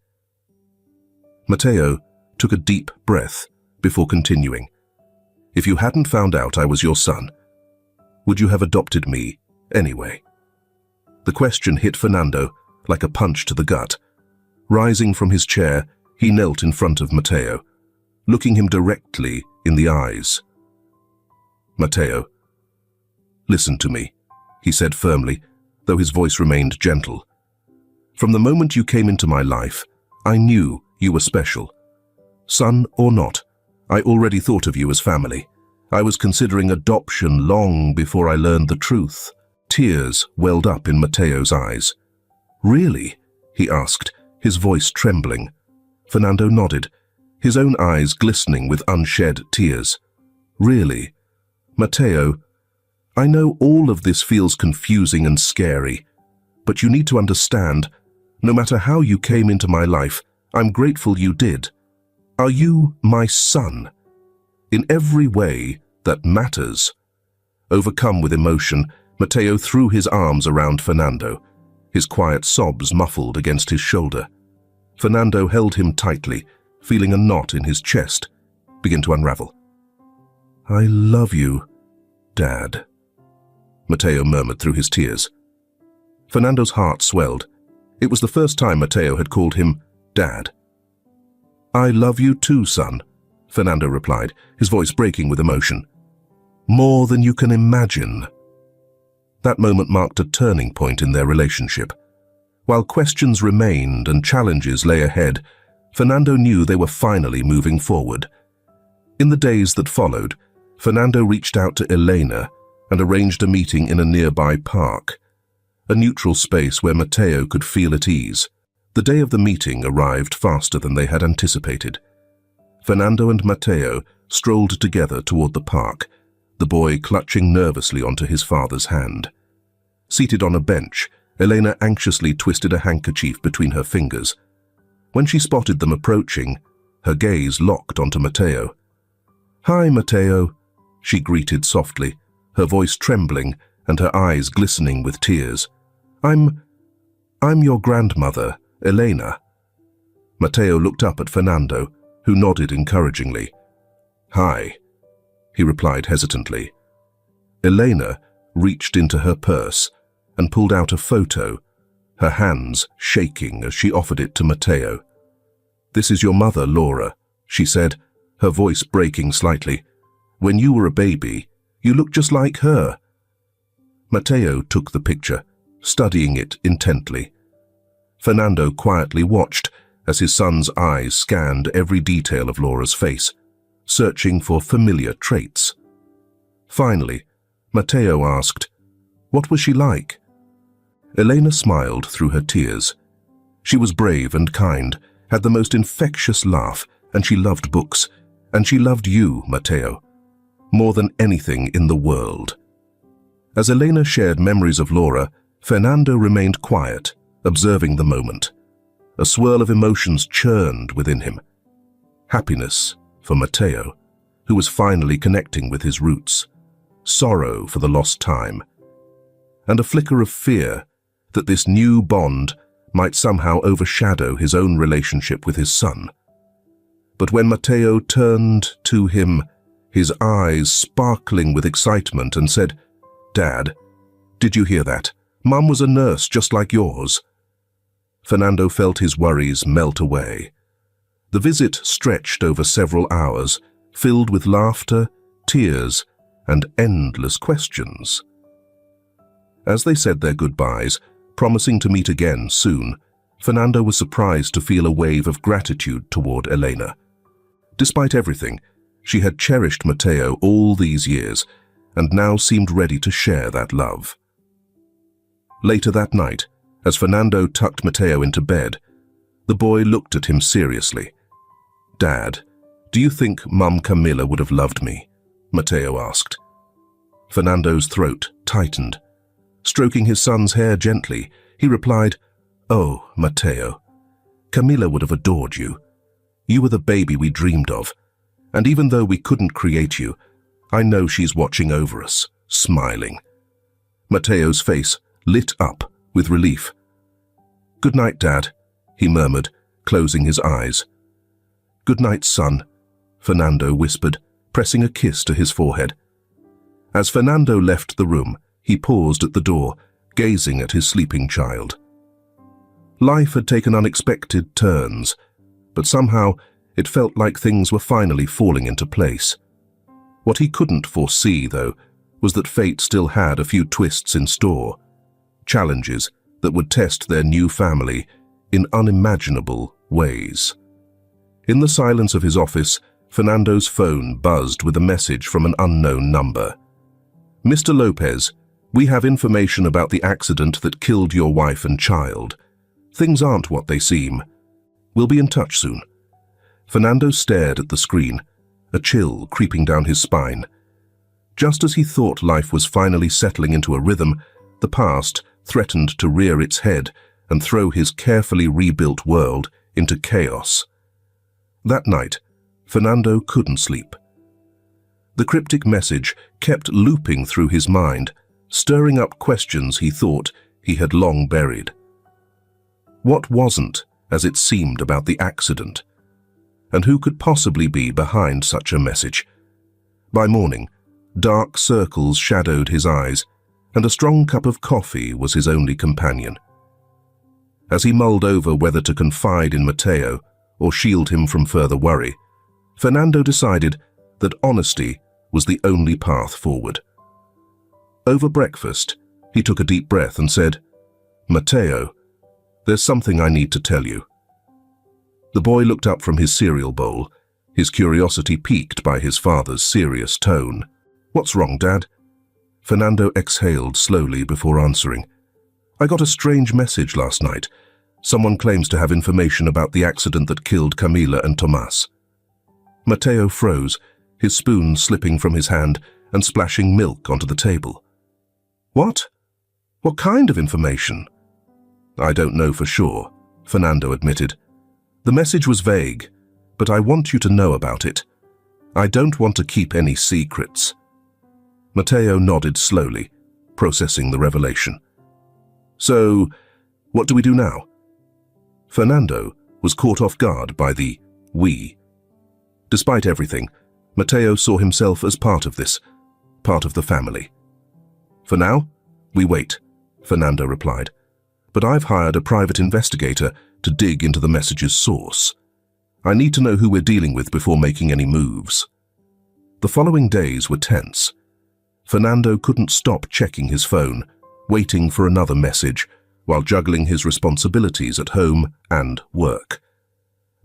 Matteo took a deep breath before continuing. "If you hadn't found out I was your son, would you have adopted me anyway?" The question hit Fernando like a punch to the gut. Rising from his chair, he knelt in front of Matteo, looking him directly in the eyes. "Matteo, listen to me," he said firmly, though his voice remained gentle. "From the moment you came into my life, I knew you were special. Son or not, I already thought of you as family. I was considering adoption long before I learned the truth." Tears welled up in Matteo's eyes. "Really?" he asked, his voice trembling. Fernando nodded, his own eyes glistening with unshed tears. "Really? Matteo, I know all of this feels confusing and scary, but you need to understand, no matter how you came into my life, I'm grateful you did. Are you my son? In every way that matters." Overcome with emotion, Matteo threw his arms around Fernando, his quiet sobs muffled against his shoulder. Fernando held him tightly, feeling a knot in his chest begin to unravel. "I love you, Dad," Matteo murmured through his tears. Fernando's heart swelled. It was the first time Matteo had called him Dad. "I love you too, son," Fernando replied, his voice breaking with emotion. "More than you can imagine." That moment marked a turning point in their relationship. While questions remained and challenges lay ahead, Fernando knew they were finally moving forward. In the days that followed, Fernando reached out to Elena and arranged a meeting in a nearby park, a neutral space where Matteo could feel at ease. The day of the meeting arrived faster than they had anticipated. Fernando and Matteo strolled together toward the park, the boy clutching nervously onto his father's hand. Seated on a bench, Elena anxiously twisted a handkerchief between her fingers. When she spotted them approaching, her gaze locked onto Matteo. "Hi, Matteo," she greeted softly, her voice trembling and her eyes glistening with tears. I'm your grandmother, Elena." Matteo looked up at Fernando, who nodded encouragingly. "Hi," he replied hesitantly. Elena reached into her purse and pulled out a photo, her hands shaking as she offered it to Matteo. "This is your mother, Laura," she said, her voice breaking slightly. "When you were a baby, you looked just like her." Matteo took the picture, studying it intently. Fernando quietly watched as his son's eyes scanned every detail of Laura's face, searching for familiar traits. Finally, Matteo asked, "What was she like?" Elena smiled through her tears. She was brave and kind, had the most infectious laugh, and she loved books, and she loved you, Matteo, more than anything in the world. As Elena shared memories of Laura, Fernando remained quiet, observing the moment. A swirl of emotions churned within him. Happiness for Matteo, who was finally connecting with his roots, sorrow for the lost time, and a flicker of fear that this new bond might somehow overshadow his own relationship with his son. But when Matteo turned to him, his eyes sparkling with excitement, and said, "Dad, did you hear that? Mum was a nurse just like yours." Fernando felt his worries melt away. The visit stretched over several hours, filled with laughter, tears, and endless questions. As they said their goodbyes, promising to meet again soon, Fernando was surprised to feel a wave of gratitude toward Elena. Despite everything, she had cherished Matteo all these years and now seemed ready to share that love. Later that night, as Fernando tucked Matteo into bed, the boy looked at him seriously. "Dad, do you think Mum Camilla would have loved me?" Matteo asked. Fernando's throat tightened. Stroking his son's hair gently, he replied, "Oh, Matteo, Camilla would have adored you. You were the baby we dreamed of, and even though we couldn't create you, I know she's watching over us, smiling." Matteo's face lit up with relief. "Good night, Dad," he murmured, closing his eyes. "Good night, son," Fernando whispered, pressing a kiss to his forehead. As Fernando left the room, he paused at the door, gazing at his sleeping child. Life had taken unexpected turns, but somehow it felt like things were finally falling into place. What he couldn't foresee, though, was that fate still had a few twists in store, challenges that would test their new family in unimaginable ways. In the silence of his office, Fernando's phone buzzed with a message from an unknown number. "Mr. Lopez, we have information about the accident that killed your wife and child. Things aren't what they seem. We'll be in touch soon." Fernando stared at the screen, a chill creeping down his spine. Just as he thought life was finally settling into a rhythm, the past threatened to rear its head and throw his carefully rebuilt world into chaos. That night, Fernando couldn't sleep. The cryptic message kept looping through his mind, stirring up questions he thought he had long buried. What wasn't as it seemed about the accident? And who could possibly be behind such a message? By morning, dark circles shadowed his eyes, and a strong cup of coffee was his only companion. As he mulled over whether to confide in Matteo or shield him from further worry, Fernando decided that honesty was the only path forward. Over breakfast, he took a deep breath and said, "Matteo, there's something I need to tell you." The boy looked up from his cereal bowl, his curiosity piqued by his father's serious tone. "What's wrong, Dad?" Fernando exhaled slowly before answering. "I got a strange message last night. Someone claims to have information about the accident that killed Camila and Tomas." Matteo froze, his spoon slipping from his hand and splashing milk onto the table. "What? What kind of information?" "I don't know for sure," Fernando admitted. "The message was vague, but I want you to know about it. I don't want to keep any secrets." Matteo nodded slowly, processing the revelation. "So, what do we do now?" Fernando was caught off guard by the "we." Despite everything, Matteo saw himself as part of this, part of the family. "For now, we wait," Fernando replied. but I've hired a private investigator to dig into the message's source. I need to know who we're dealing with before making any moves." The following days were tense. Fernando couldn't stop checking his phone, waiting for another message, while juggling his responsibilities at home and work.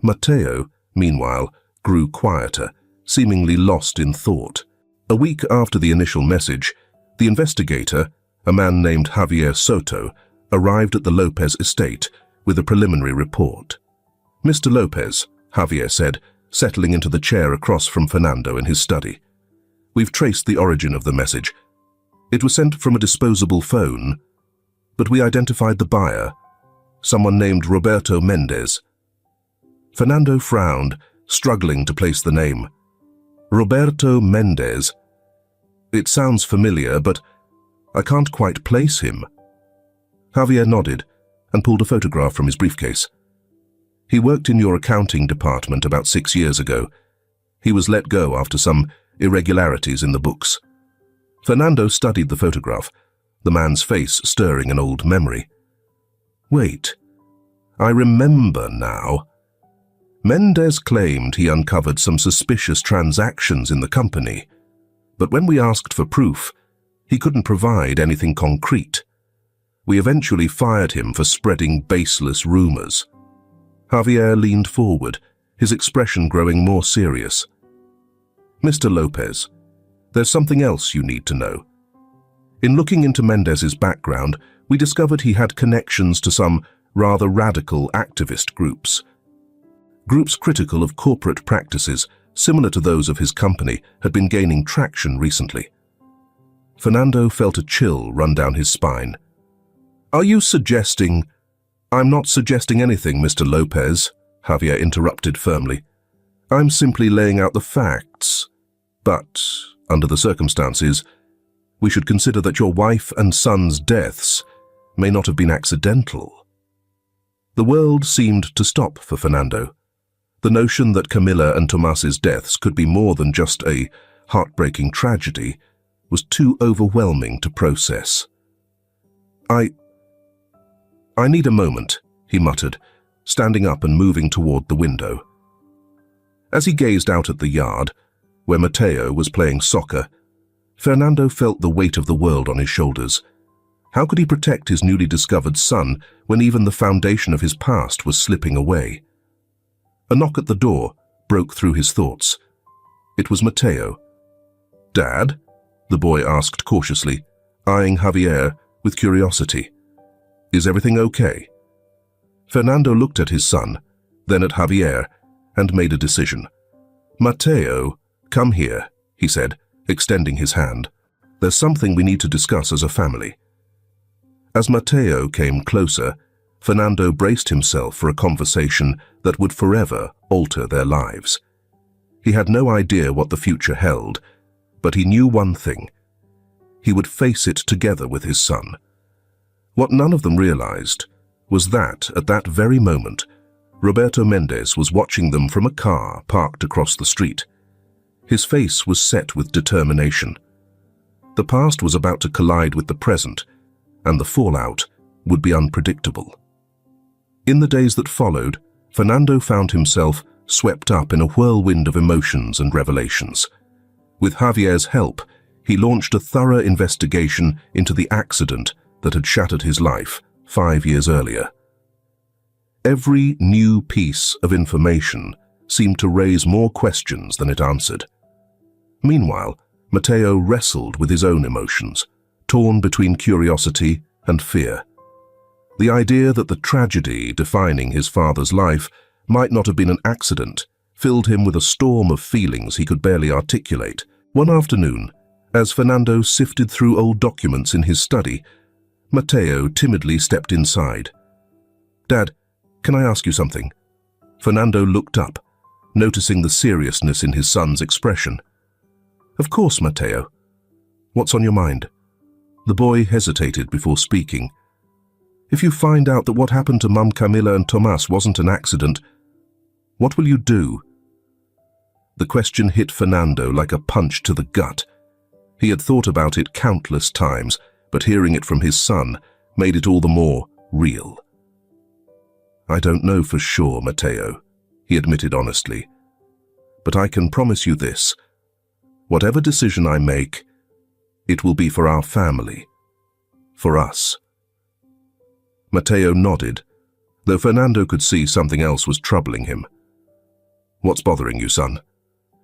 Mateo, meanwhile, grew quieter, seemingly lost in thought. A week after the initial message, the investigator, a man named Javier Soto, arrived at the Lopez estate with a preliminary report. "Mr. Lopez," Javier said, settling into the chair across from Fernando in his study. "We've traced the origin of the message. It was sent from a disposable phone, but we identified the buyer, someone named Roberto Mendez." Fernando frowned, struggling to place the name. "Roberto Mendez? It sounds familiar, but I can't quite place him." Javier nodded and pulled a photograph from his briefcase. "He worked in your accounting department about 6 years ago. He was let go after some irregularities in the books." Fernando studied the photograph, the man's face stirring an old memory. "Wait, I remember now. Mendez claimed he uncovered some suspicious transactions in the company, but when we asked for proof, he couldn't provide anything concrete. We eventually fired him for spreading baseless rumors." Javier leaned forward, his expression growing more serious. "Mr. Lopez, there's something else you need to know. In looking into Mendez's background, we discovered he had connections to some rather radical activist groups. Groups critical of corporate practices similar to those of his company had been gaining traction recently." Fernando felt a chill run down his spine. "Are you suggesting—" "I'm not suggesting anything, Mr. Lopez," Javier interrupted firmly. "I'm simply laying out the facts. But, under the circumstances, we should consider that your wife and son's deaths may not have been accidental." The world seemed to stop for Fernando. The notion that Camila and Tomas's deaths could be more than just a heartbreaking tragedy was too overwhelming to process. I need a moment," he muttered, standing up and moving toward the window. As he gazed out at the yard, where Mateo was playing soccer, Fernando felt the weight of the world on his shoulders. How could he protect his newly discovered son when even the foundation of his past was slipping away? A knock at the door broke through his thoughts. It was Mateo. "Dad?" the boy asked cautiously, eyeing Javier with curiosity. "Is everything okay?" Fernando looked at his son, then at Javier, and made a decision. "Mateo, come here," he said, extending his hand. "There's something we need to discuss as a family." As Mateo came closer, Fernando braced himself for a conversation that would forever alter their lives. He had no idea what the future held, but he knew one thing. He would face it together with his son. What none of them realized was that, at that very moment, Roberto Mendez was watching them from a car parked across the street. His face was set with determination. The past was about to collide with the present, and the fallout would be unpredictable. In the days that followed, Fernando found himself swept up in a whirlwind of emotions and revelations. With Javier's help, he launched a thorough investigation into the accident that had shattered his life 5 years earlier. Every new piece of information seemed to raise more questions than it answered. Meanwhile, Mateo wrestled with his own emotions, torn between curiosity and fear. The idea that the tragedy defining his father's life might not have been an accident filled him with a storm of feelings he could barely articulate. One afternoon, as Fernando sifted through old documents in his study, Mateo timidly stepped inside. "Dad, can I ask you something?" Fernando looked up, noticing the seriousness in his son's expression. "Of course, Mateo. What's on your mind?" The boy hesitated before speaking. "If you find out that what happened to Mum Camila and Tomas wasn't an accident, what will you do?" The question hit Fernando like a punch to the gut. He had thought about it countless times, but hearing it from his son made it all the more real. "I don't know for sure, Matteo," he admitted honestly. "But I can promise you this. Whatever decision I make, it will be for our family. For us." Matteo nodded, though Fernando could see something else was troubling him. "What's bothering you, son?"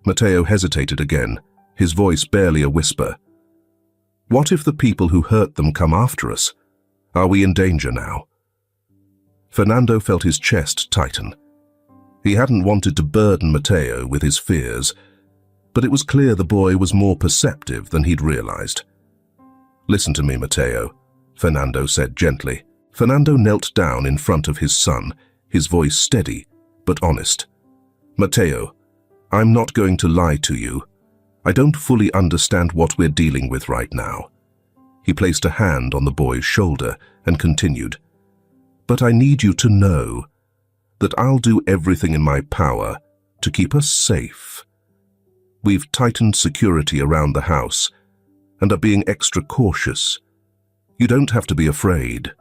Matteo hesitated again, his voice barely a whisper. "What if the people who hurt them come after us? Are we in danger now?" Fernando felt his chest tighten. He hadn't wanted to burden Matteo with his fears, but it was clear the boy was more perceptive than he'd realized. "Listen to me, Matteo," Fernando said gently. Fernando knelt down in front of his son, his voice steady but honest. "Matteo, I'm not going to lie to you. I don't fully understand what we're dealing with right now." He placed a hand on the boy's shoulder and continued, "But I need you to know that I'll do everything in my power to keep us safe. We've tightened security around the house and are being extra cautious. You don't have to be afraid."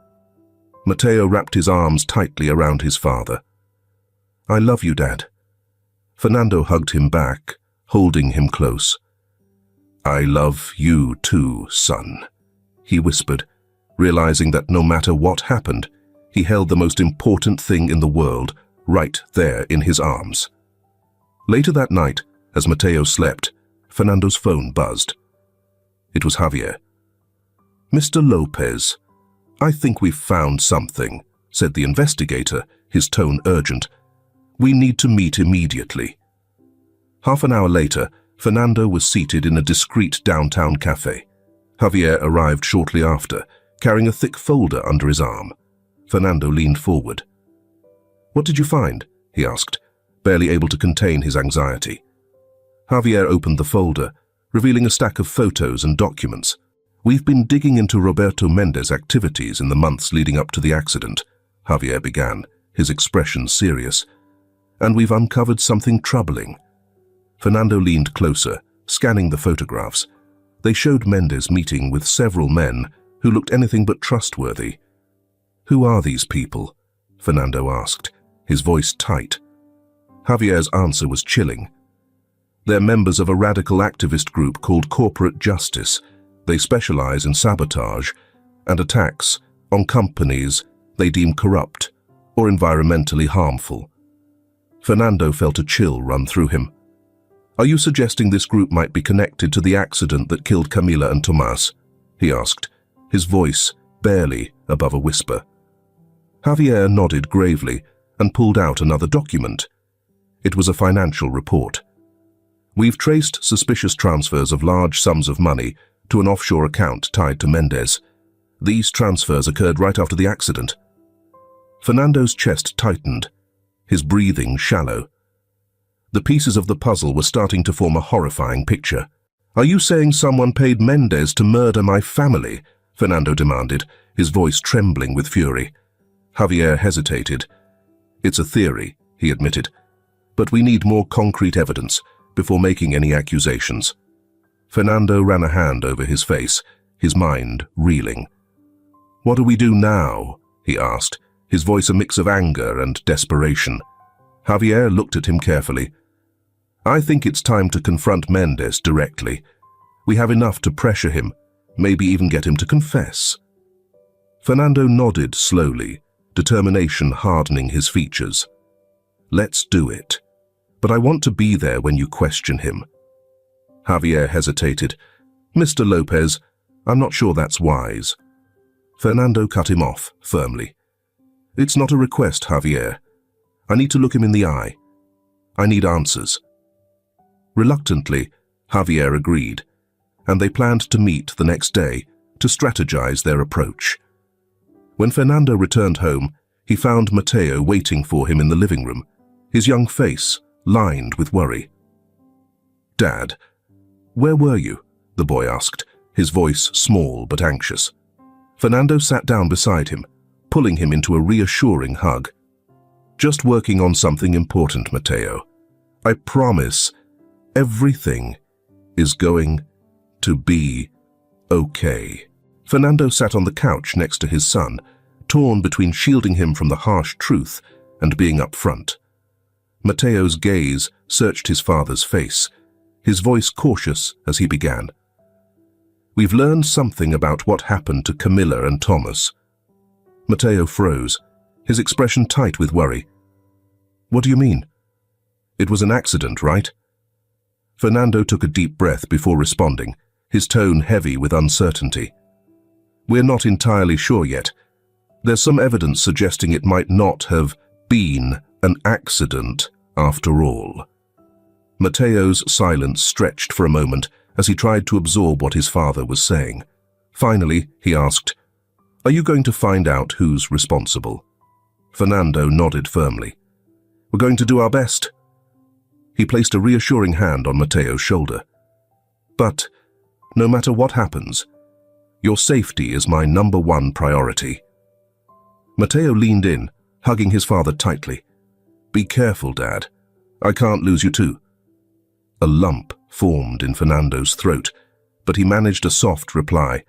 Matteo wrapped his arms tightly around his father. "I love you, Dad." Fernando hugged him back, holding him close. "I love you too, son," he whispered, realizing that no matter what happened, he held the most important thing in the world right there in his arms. Later that night, as Matteo slept, Fernando's phone buzzed. It was Javier. "Mr. Lopez, I think we've found something," said the investigator, his tone urgent. "We need to meet immediately." Half an hour later, Fernando was seated in a discreet downtown cafe. Javier arrived shortly after, carrying a thick folder under his arm. Fernando leaned forward. "What did you find?" he asked, barely able to contain his anxiety. Javier opened the folder, revealing a stack of photos and documents. "We've been digging into Roberto Mendez' activities in the months leading up to the accident," Javier began, his expression serious. "And we've uncovered something troubling." Fernando leaned closer, scanning the photographs. They showed Mendez meeting with several men who looked anything but trustworthy. "Who are these people?" Fernando asked, his voice tight. Javier's answer was chilling. "They're members of a radical activist group called Corporate Justice. They specialize in sabotage and attacks on companies they deem corrupt or environmentally harmful." Fernando felt a chill run through him. "Are you suggesting this group might be connected to the accident that killed Camila and Tomas?" he asked, his voice barely above a whisper. Javier nodded gravely and pulled out another document. It was a financial report. "We've traced suspicious transfers of large sums of money to an offshore account tied to Mendez. These transfers occurred right after the accident." Fernando's chest tightened, his breathing shallow. The pieces of the puzzle were starting to form a horrifying picture. "Are you saying someone paid Mendez to murder my family?" Fernando demanded, his voice trembling with fury. Javier hesitated. "It's a theory," he admitted, "but we need more concrete evidence before making any accusations." Fernando ran a hand over his face, his mind reeling. "What do we do now?" he asked, his voice a mix of anger and desperation. Javier looked at him carefully. "I think it's time to confront Mendez directly. We have enough to pressure him, maybe even get him to confess." Fernando nodded slowly, determination hardening his features. "Let's do it. But I want to be there when you question him." Javier hesitated. "Mr. Lopez, I'm not sure that's wise." Fernando cut him off firmly. "It's not a request, Javier. I need to look him in the eye. I need answers." Reluctantly, Javier agreed, and they planned to meet the next day to strategize their approach. When Fernando returned home, he found Matteo waiting for him in the living room, his young face lined with worry. "Dad, where were you?" the boy asked, his voice small but anxious. Fernando sat down beside him, pulling him into a reassuring hug. "Just working on something important, Matteo. I promise everything is going to be okay." Fernando sat on the couch next to his son, torn between shielding him from the harsh truth and being upfront. Matteo's gaze searched his father's face, his voice cautious as he began. "We've learned something about what happened to Camilla and Thomas." Matteo froze, his expression tight with worry. "What do you mean? It was an accident, right?" Fernando took a deep breath before responding, his tone heavy with uncertainty. "We're not entirely sure yet. There's some evidence suggesting it might not have been an accident after all." Matteo's silence stretched for a moment as he tried to absorb what his father was saying. Finally, he asked, "Are you going to find out who's responsible?" Fernando nodded firmly. "We're going to do our best." He placed a reassuring hand on Matteo's shoulder. "But, no matter what happens, your safety is my #1 priority." Matteo leaned in, hugging his father tightly. "Be careful, Dad. I can't lose you too." A lump formed in Fernando's throat, but he managed a soft reply.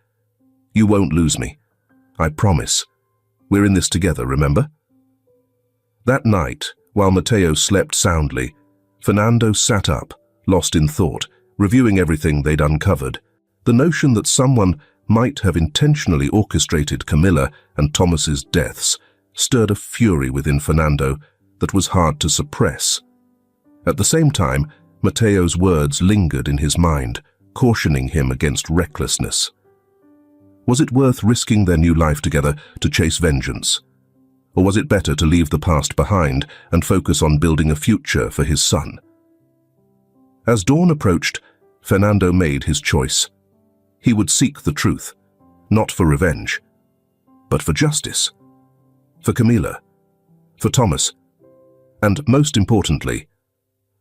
"You won't lose me. I promise. We're in this together, remember?" That night, while Matteo slept soundly, Fernando sat up, lost in thought, reviewing everything they'd uncovered. The notion that someone might have intentionally orchestrated Camilla and Thomas's deaths stirred a fury within Fernando that was hard to suppress. At the same time, Matteo's words lingered in his mind, cautioning him against recklessness. Was it worth risking their new life together to chase vengeance? Or was it better to leave the past behind and focus on building a future for his son? As dawn approached, Fernando made his choice. He would seek the truth, not for revenge, but for justice. For Camilla, for Thomas, and most importantly,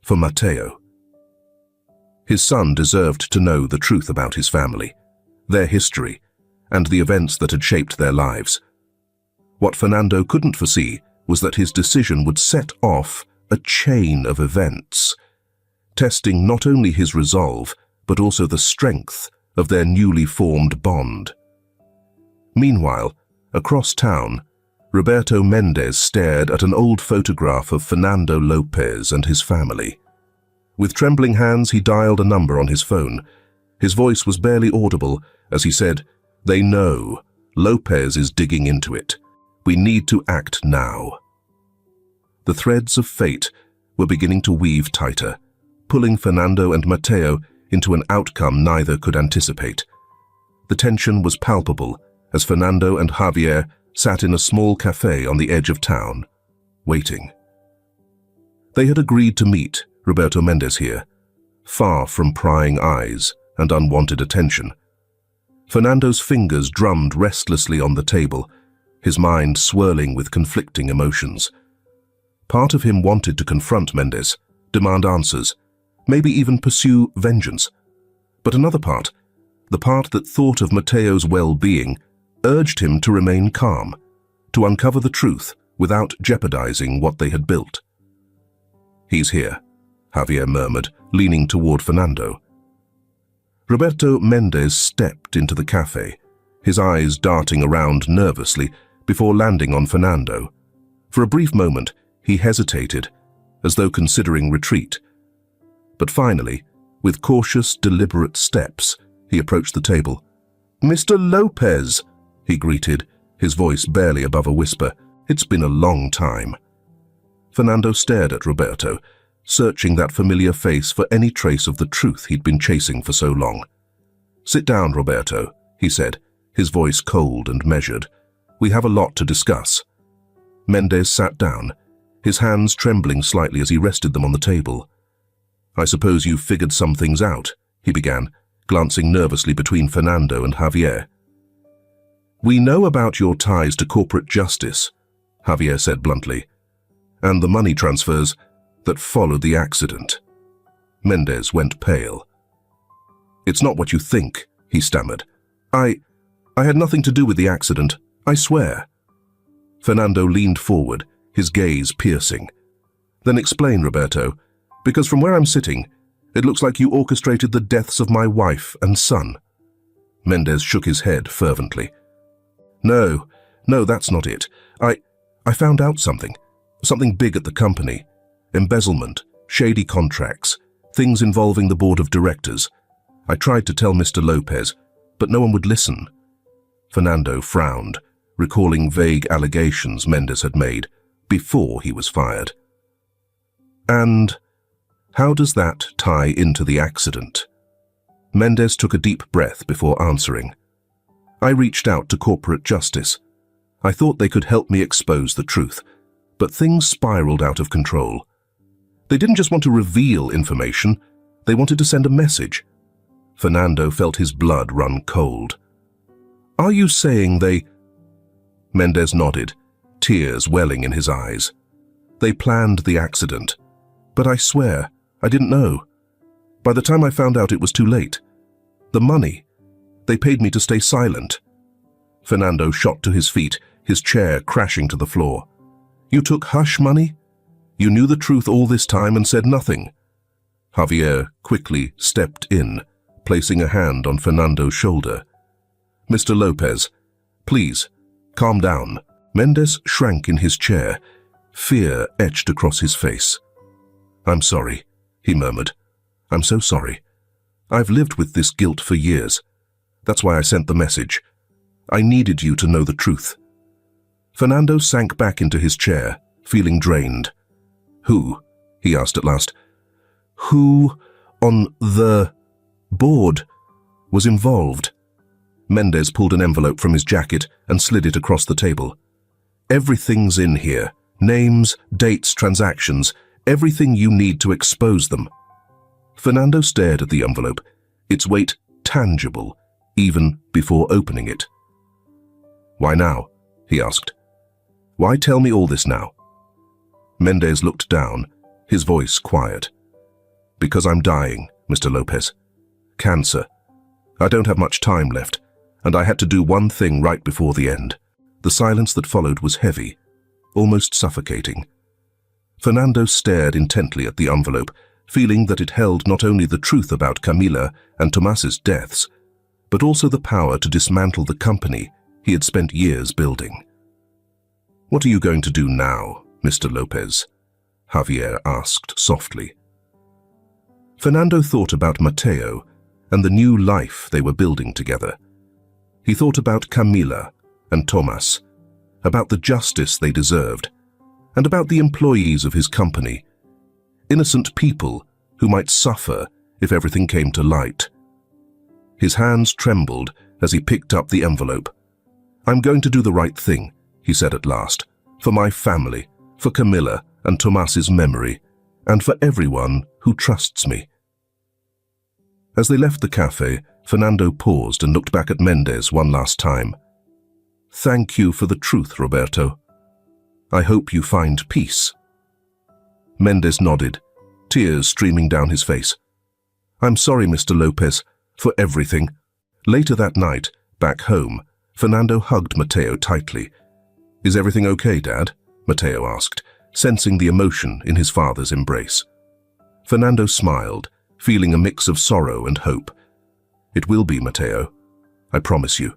for Matteo. His son deserved to know the truth about his family, their history, and the events that had shaped their lives. What Fernando couldn't foresee was that his decision would set off a chain of events, testing not only his resolve, but also the strength of their newly formed bond. Meanwhile, across town, Roberto Mendez stared at an old photograph of Fernando Lopez and his family. With trembling hands, he dialed a number on his phone. His voice was barely audible as he said, "They know. Lopez is digging into it. We need to act now." The threads of fate were beginning to weave tighter, pulling Fernando and Matteo into an outcome neither could anticipate. The tension was palpable as Fernando and Javier sat in a small cafe on the edge of town, waiting. They had agreed to meet Roberto Mendez here, far from prying eyes and unwanted attention. Fernando's fingers drummed restlessly on the table, his mind swirling with conflicting emotions. Part of him wanted to confront Mendez, demand answers, maybe even pursue vengeance. But another part, the part that thought of Matteo's well-being, urged him to remain calm, to uncover the truth without jeopardizing what they had built. "He's here," Javier murmured, leaning toward Fernando. Roberto Mendez stepped into the cafe, his eyes darting around nervously before landing on Fernando. For a brief moment, he hesitated, as though considering retreat. But finally, with cautious, deliberate steps, he approached the table. "Mr. Lopez," he greeted, his voice barely above a whisper. "It's been a long time." Fernando stared at Roberto, searching that familiar face for any trace of the truth he'd been chasing for so long. "Sit down, Roberto," he said, his voice cold and measured. "We have a lot to discuss." Mendez sat down, his hands trembling slightly as he rested them on the table. "I suppose you've figured some things out," he began, glancing nervously between Fernando and Javier. "We know about your ties to corporate justice," Javier said bluntly, "and the money transfers that followed the accident." Mendez went pale. "It's not what you think," he stammered. I had nothing to do with the accident, I swear." Fernando leaned forward, his gaze piercing. "Then explain, Roberto, because from where I'm sitting, it looks like you orchestrated the deaths of my wife and son." Mendez shook his head fervently. No, No, that's not it. I found out something. Something big at the company. Embezzlement, shady contracts, things involving the board of directors. I tried to tell Mr. Lopez, but no one would listen. Fernando frowned, recalling vague allegations Mendes had made before he was fired. And how does that tie into the accident? Mendes took a deep breath before answering. I reached out to corporate justice. I thought they could help me expose the truth, but things spiraled out of control. They didn't just want to reveal information, they wanted to send a message. Fernando felt his blood run cold. Are you saying they... Mendes nodded, tears welling in his eyes. They planned the accident, but I swear, I didn't know. By the time I found out, it was too late. The money. They paid me to stay silent. Fernando shot to his feet, his chair crashing to the floor. You took hush money? You knew the truth all this time and said nothing. Javier quickly stepped in, placing a hand on Fernando's shoulder. Mr. Lopez, please, calm down. Mendes shrank in his chair, fear etched across his face. I'm sorry, he murmured. I'm so sorry. I've lived with this guilt for years. That's why I sent the message. I needed you to know the truth. Fernando sank back into his chair, feeling drained. Who? He asked at last. Who on the board was involved? Mendes pulled an envelope from his jacket and slid it across the table. Everything's in here. Names, dates, transactions, everything you need to expose them. Fernando stared at the envelope, its weight tangible, even before opening it. Why now? He asked. Why tell me all this now? Mendes looked down, his voice quiet. Because I'm dying, Mr. Lopez. Cancer. I don't have much time left, and I had to do one thing right before the end. The silence that followed was heavy, almost suffocating. Fernando stared intently at the envelope, feeling that it held not only the truth about Camila and Tomas's deaths, but also the power to dismantle the company he had spent years building. What are you going to do now, Mr. Lopez? Javier asked softly. Fernando thought about Mateo and the new life they were building together. He thought about Camila and Tomas, about the justice they deserved, and about the employees of his company, innocent people who might suffer if everything came to light. His hands trembled as he picked up the envelope. I'm going to do the right thing, he said at last, for my family, for Camila and Tomas's memory, and for everyone who trusts me. As they left the cafe, Fernando paused and looked back at Mendes one last time. Thank you for the truth, Roberto. I hope you find peace. Mendes nodded, tears streaming down his face. I'm sorry, Mr. Lopez, for everything. Later that night, back home, Fernando hugged Mateo tightly. Is everything okay, Dad? Mateo asked, sensing the emotion in his father's embrace. Fernando smiled, feeling a mix of sorrow and hope. It will be, Mateo. I promise you.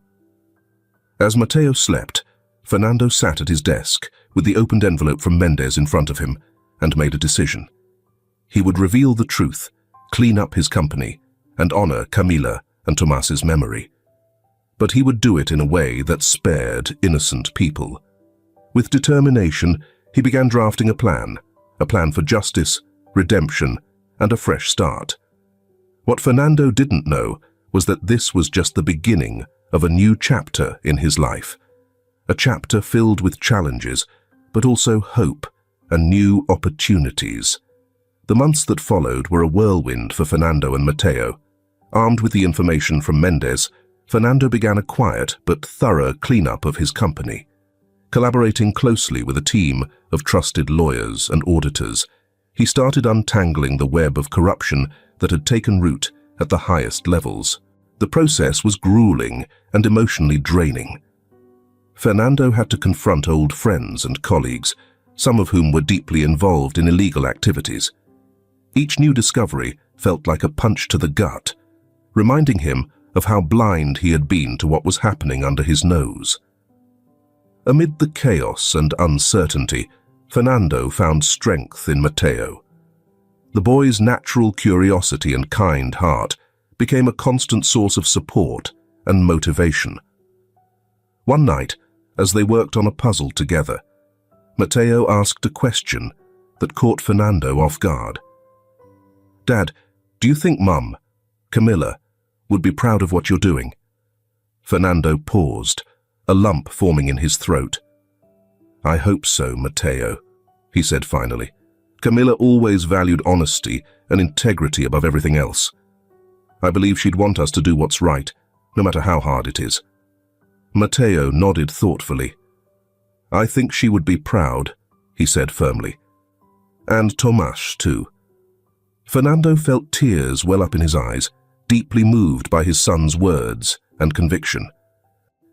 As Mateo slept, Fernando sat at his desk with the opened envelope from Mendes in front of him and made a decision. He would reveal the truth, clean up his company, and honor Camila and Tomas's memory. But he would do it in a way that spared innocent people. With determination, he began drafting a plan for justice, redemption, and a fresh start. What Fernando didn't know was that this was just the beginning of a new chapter in his life, a chapter filled with challenges, but also hope and new opportunities. The months that followed were a whirlwind for Fernando and Mateo. Armed with the information from Mendes, Fernando began a quiet but thorough cleanup of his company. Collaborating closely with a team of trusted lawyers and auditors, he started untangling the web of corruption that had taken root at the highest levels. The process was grueling and emotionally draining. Fernando had to confront old friends and colleagues, some of whom were deeply involved in illegal activities. Each new discovery felt like a punch to the gut, reminding him of how blind he had been to what was happening under his nose. Amid the chaos and uncertainty, Fernando found strength in Matteo. The boy's natural curiosity and kind heart became a constant source of support and motivation. One night, as they worked on a puzzle together, Matteo asked a question that caught Fernando off guard. "Dad, do you think Mum, Camilla, would be proud of what you're doing?" Fernando paused, a lump forming in his throat. "I hope so, Matteo," he said finally. "Camilla always valued honesty and integrity above everything else. I believe she'd want us to do what's right, no matter how hard it is." Matteo nodded thoughtfully. "I think she would be proud," he said firmly. "And Tomas, too." Fernando felt tears well up in his eyes, deeply moved by his son's words and conviction.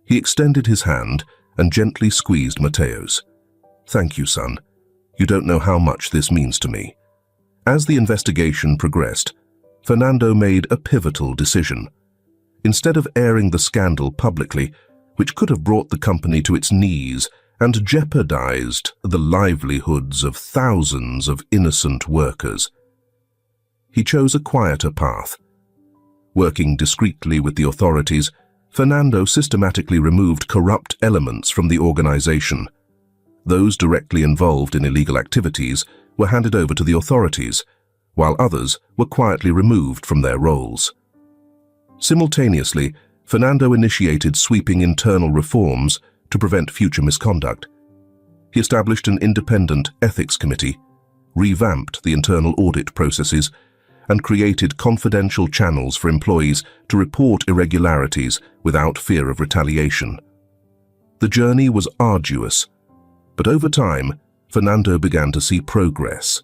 He extended his hand and gently squeezed Matteo's. "Thank you, son. You don't know how much this means to me." As the investigation progressed, Fernando made a pivotal decision. Instead of airing the scandal publicly, which could have brought the company to its knees and jeopardized the livelihoods of thousands of innocent workers, he chose a quieter path. Working discreetly with the authorities, Fernando systematically removed corrupt elements from the organization. Those directly involved in illegal activities were handed over to the authorities, while others were quietly removed from their roles. Simultaneously, Fernando initiated sweeping internal reforms to prevent future misconduct. He established an independent ethics committee, revamped the internal audit processes, and created confidential channels for employees to report irregularities without fear of retaliation. The journey was arduous, but over time, Fernando began to see progress.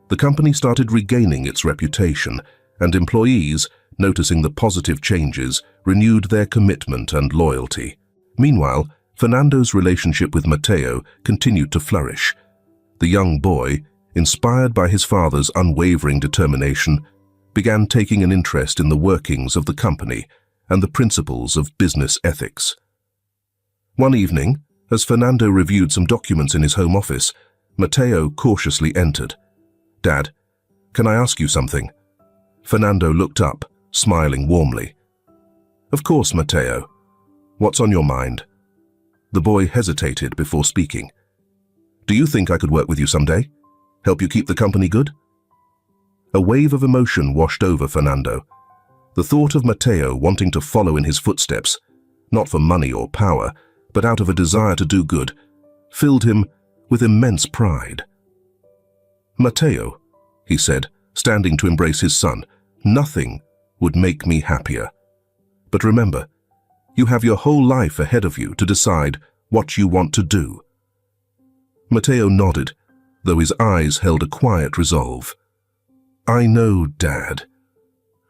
The company started regaining its reputation, and employees, noticing the positive changes, renewed their commitment and loyalty. Meanwhile, Fernando's relationship with Matteo continued to flourish. The young boy, inspired by his father's unwavering determination, began taking an interest in the workings of the company and the principles of business ethics. One evening, as Fernando reviewed some documents in his home office, Matteo cautiously entered. "Dad, can I ask you something?" Fernando looked up, smiling warmly. "Of course, Matteo. What's on your mind?" The boy hesitated before speaking. "Do you think I could work with you someday? Help you keep the company good?" A wave of emotion washed over Fernando. The thought of Matteo wanting to follow in his footsteps, not for money or power, but out of a desire to do good, filled him with immense pride. "Matteo," he said, standing to embrace his son, "nothing would make me happier. But remember, you have your whole life ahead of you to decide what you want to do." Matteo nodded, though his eyes held a quiet resolve. "I know, Dad,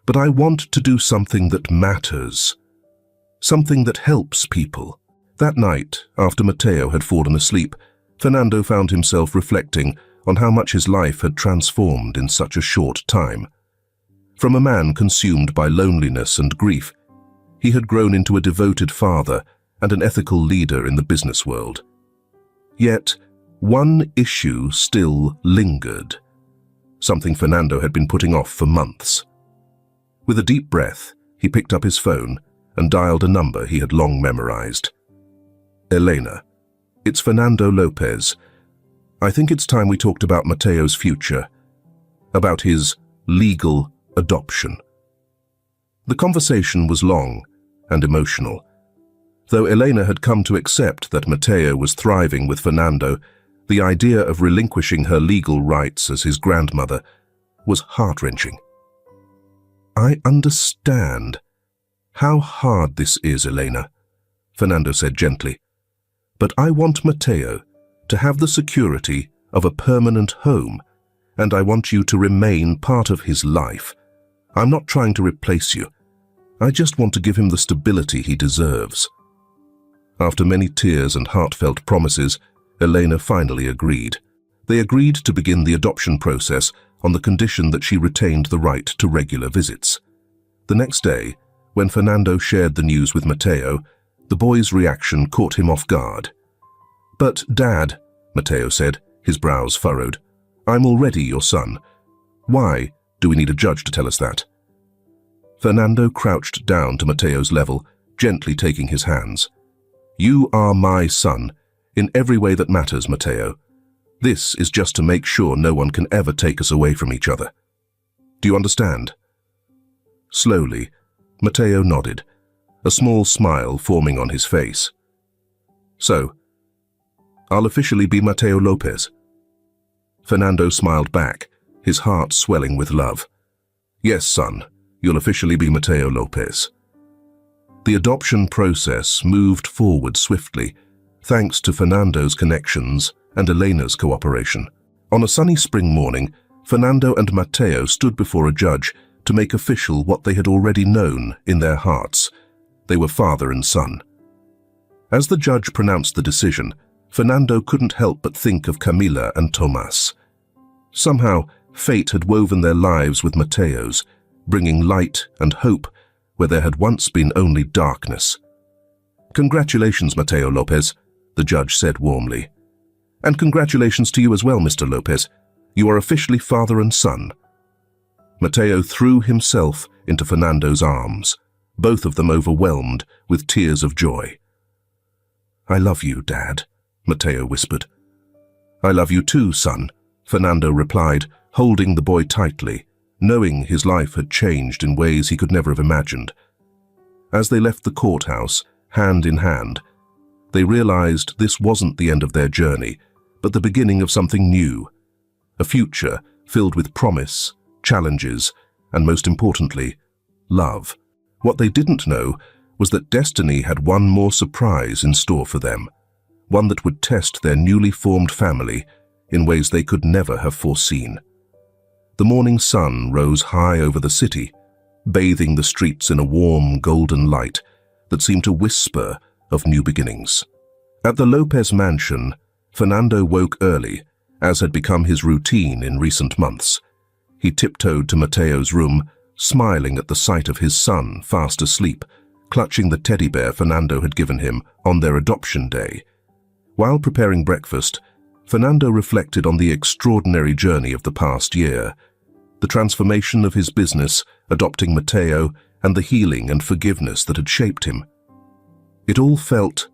but I want to do something that matters, something that helps people." That night, after Matteo had fallen asleep, Fernando found himself reflecting on how much his life had transformed in such a short time. From a man consumed by loneliness and grief, he had grown into a devoted father and an ethical leader in the business world. Yet, one issue still lingered, something Fernando had been putting off for months. With a deep breath, he picked up his phone and dialed a number he had long memorized. "Elena, it's Fernando Lopez. I think it's time we talked about Matteo's future, about his legal adoption." The conversation was long and emotional. Though Elena had come to accept that Matteo was thriving with Fernando, the idea of relinquishing her legal rights as his grandmother was heart-wrenching. "I understand how hard this is, Elena," Fernando said gently. "But I want Matteo to have the security of a permanent home, and I want you to remain part of his life. I'm not trying to replace you. I just want to give him the stability he deserves." After many tears and heartfelt promises, Elena finally agreed. They agreed to begin the adoption process on the condition that she retained the right to regular visits. The next day, when Fernando shared the news with Matteo, the boy's reaction caught him off guard. "But, Dad," Matteo said, his brows furrowed, "I'm already your son. Why do we need a judge to tell us that?" Fernando crouched down to Matteo's level, gently taking his hands. "You are my son, in every way that matters, Matteo. This is just to make sure no one can ever take us away from each other. Do you understand?" Slowly, Matteo nodded, a small smile forming on his face. "So, I'll officially be Matteo Lopez." Fernando smiled back, his heart swelling with love. "Yes, son, you'll officially be Matteo Lopez." The adoption process moved forward swiftly, thanks to Fernando's connections and Elena's cooperation. On a sunny spring morning, Fernando and Matteo stood before a judge to make official what they had already known in their hearts. They were father and son. As the judge pronounced the decision, Fernando couldn't help but think of Camila and Tomas. Somehow, fate had woven their lives with Matteo's, bringing light and hope where there had once been only darkness. "Congratulations, Matteo Lopez," the judge said warmly. "And congratulations to you as well, Mr. Lopez. You are officially father and son." Matteo threw himself into Fernando's arms, both of them overwhelmed with tears of joy. "I love you, Dad," Matteo whispered. "I love you too, son," Fernando replied, holding the boy tightly, knowing his life had changed in ways he could never have imagined. As they left the courthouse, hand in hand, they realized this wasn't the end of their journey, but the beginning of something new, a future filled with promise, challenges, and most importantly, love. What they didn't know was that destiny had one more surprise in store for them, one that would test their newly formed family in ways they could never have foreseen. The morning sun rose high over the city, bathing the streets in a warm, golden light that seemed to whisper of new beginnings. At the Lopez mansion, Fernando woke early, as had become his routine in recent months. He tiptoed to Matteo's room, smiling at the sight of his son fast asleep, clutching the teddy bear Fernando had given him on their adoption day. While preparing breakfast, Fernando reflected on the extraordinary journey of the past year, the transformation of his business, adopting Matteo, and the healing and forgiveness that had shaped him. It all felt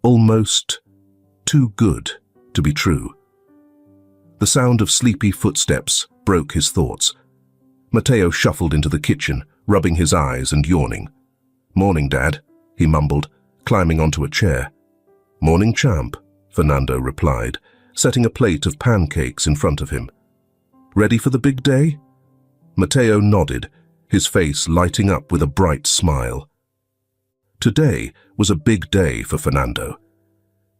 almost too good to be true. The sound of sleepy footsteps broke his thoughts. Matteo shuffled into the kitchen, rubbing his eyes and yawning. "Morning, Dad," he mumbled, climbing onto a chair. "Morning, champ," Fernando replied, setting a plate of pancakes in front of him. "Ready for the big day?" Matteo nodded, his face lighting up with a bright smile. Today was a big day for Fernando.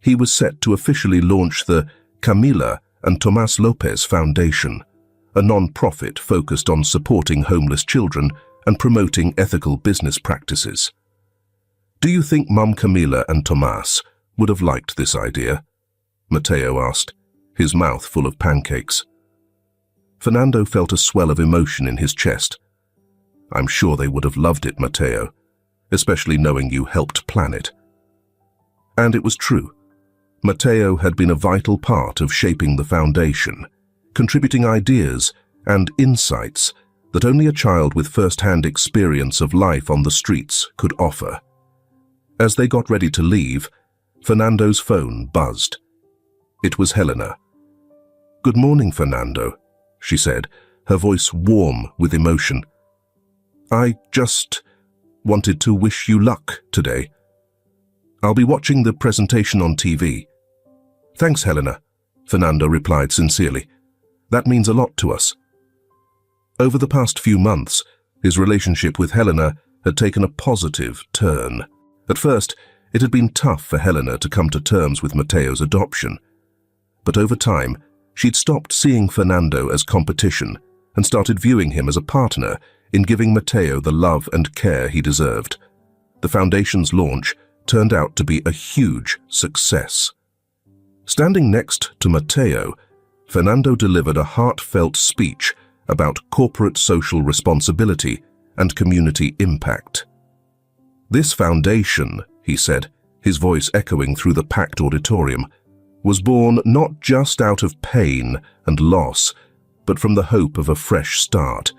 He was set to officially launch the Camila and Tomas Lopez Foundation, a non-profit focused on supporting homeless children and promoting ethical business practices. "Do you think Mum Camila and Tomas would have liked this idea?" Matteo asked, his mouth full of pancakes. Fernando felt a swell of emotion in his chest. "I'm sure they would have loved it, Matteo, especially knowing you helped plan it." And it was true. Matteo had been a vital part of shaping the foundation, contributing ideas and insights that only a child with first-hand experience of life on the streets could offer. As they got ready to leave, Fernando's phone buzzed. It was Helena. "Good morning, Fernando," she said, her voice warm with emotion. "I just wanted to wish you luck today. I'll be watching the presentation on TV." "Thanks, Helena," Fernando replied sincerely. "That means a lot to us." Over the past few months, his relationship with Helena had taken a positive turn. At first, it had been tough for Helena to come to terms with Matteo's adoption. But over time, she'd stopped seeing Fernando as competition and started viewing him as a partner in giving Matteo the love and care he deserved. The foundation's launch turned out to be a huge success. Standing next to Matteo, Fernando delivered a heartfelt speech about corporate social responsibility and community impact. "This foundation," he said, his voice echoing through the packed auditorium, was born not just out of pain and loss, but from the hope of a fresh start.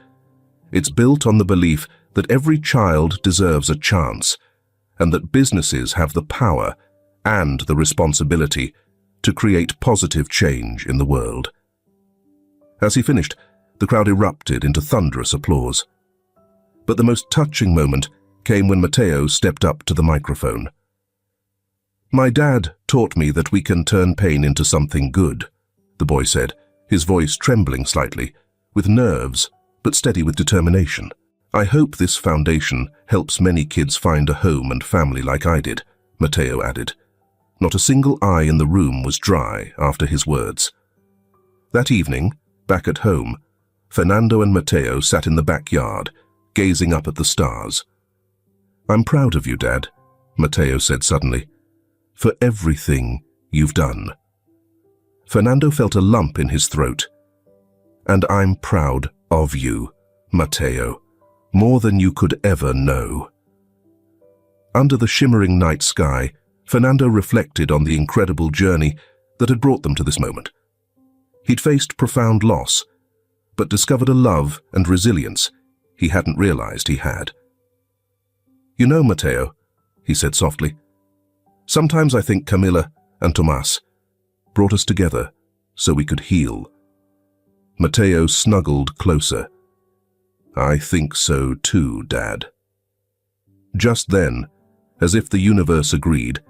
It's built on the belief that every child deserves a chance, and that businesses have the power and the responsibility to create positive change in the world. As he finished, the crowd erupted into thunderous applause. But the most touching moment came when Matteo stepped up to the microphone. "My dad taught me that we can turn pain into something good," the boy said, his voice trembling slightly, with nerves but steady with determination. "I hope this foundation helps many kids find a home and family like I did," Matteo added. Not a single eye in the room was dry after his words. That evening, back at home, Fernando and Matteo sat in the backyard, gazing up at the stars. "I'm proud of you, Dad," Matteo said suddenly, "for everything you've done." Fernando felt a lump in his throat. "And I'm proud of you, Matteo, more than you could ever know." Under the shimmering night sky, Fernando reflected on the incredible journey that had brought them to this moment. He'd faced profound loss, but discovered a love and resilience he hadn't realized he had. "You know, Matteo," he said softly, "sometimes I think Camilla and Tomas brought us together so we could heal." Matteo snuggled closer. "I think so too, Dad." Just then, as if the universe agreed,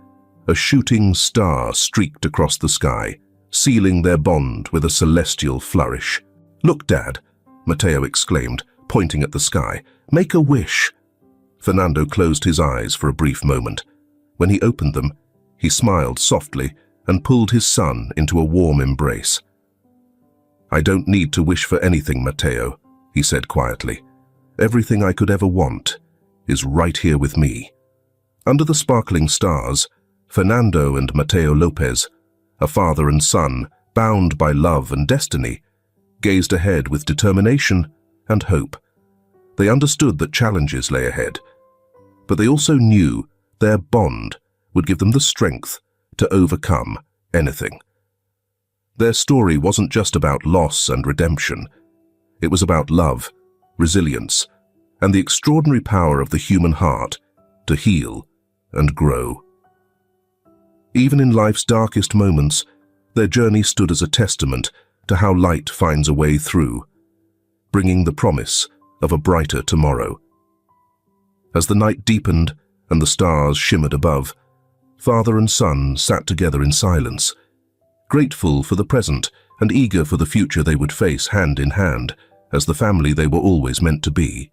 a shooting star streaked across the sky, sealing their bond with a celestial flourish. "Look, Dad," Matteo exclaimed, pointing at the sky. "Make a wish." Fernando closed his eyes for a brief moment. When he opened them, he smiled softly and pulled his son into a warm embrace. "I don't need to wish for anything, Matteo," he said quietly. "Everything I could ever want is right here with me." Under the sparkling stars, Fernando and Matteo Lopez, a father and son bound by love and destiny, gazed ahead with determination and hope. They understood that challenges lay ahead, but they also knew their bond would give them the strength to overcome anything. Their story wasn't just about loss and redemption. It was about love, resilience, and the extraordinary power of the human heart to heal and grow. Even in life's darkest moments, their journey stood as a testament to how light finds a way through, bringing the promise of a brighter tomorrow. As the night deepened and the stars shimmered above, father and son sat together in silence, grateful for the present and eager for the future they would face hand in hand as the family they were always meant to be.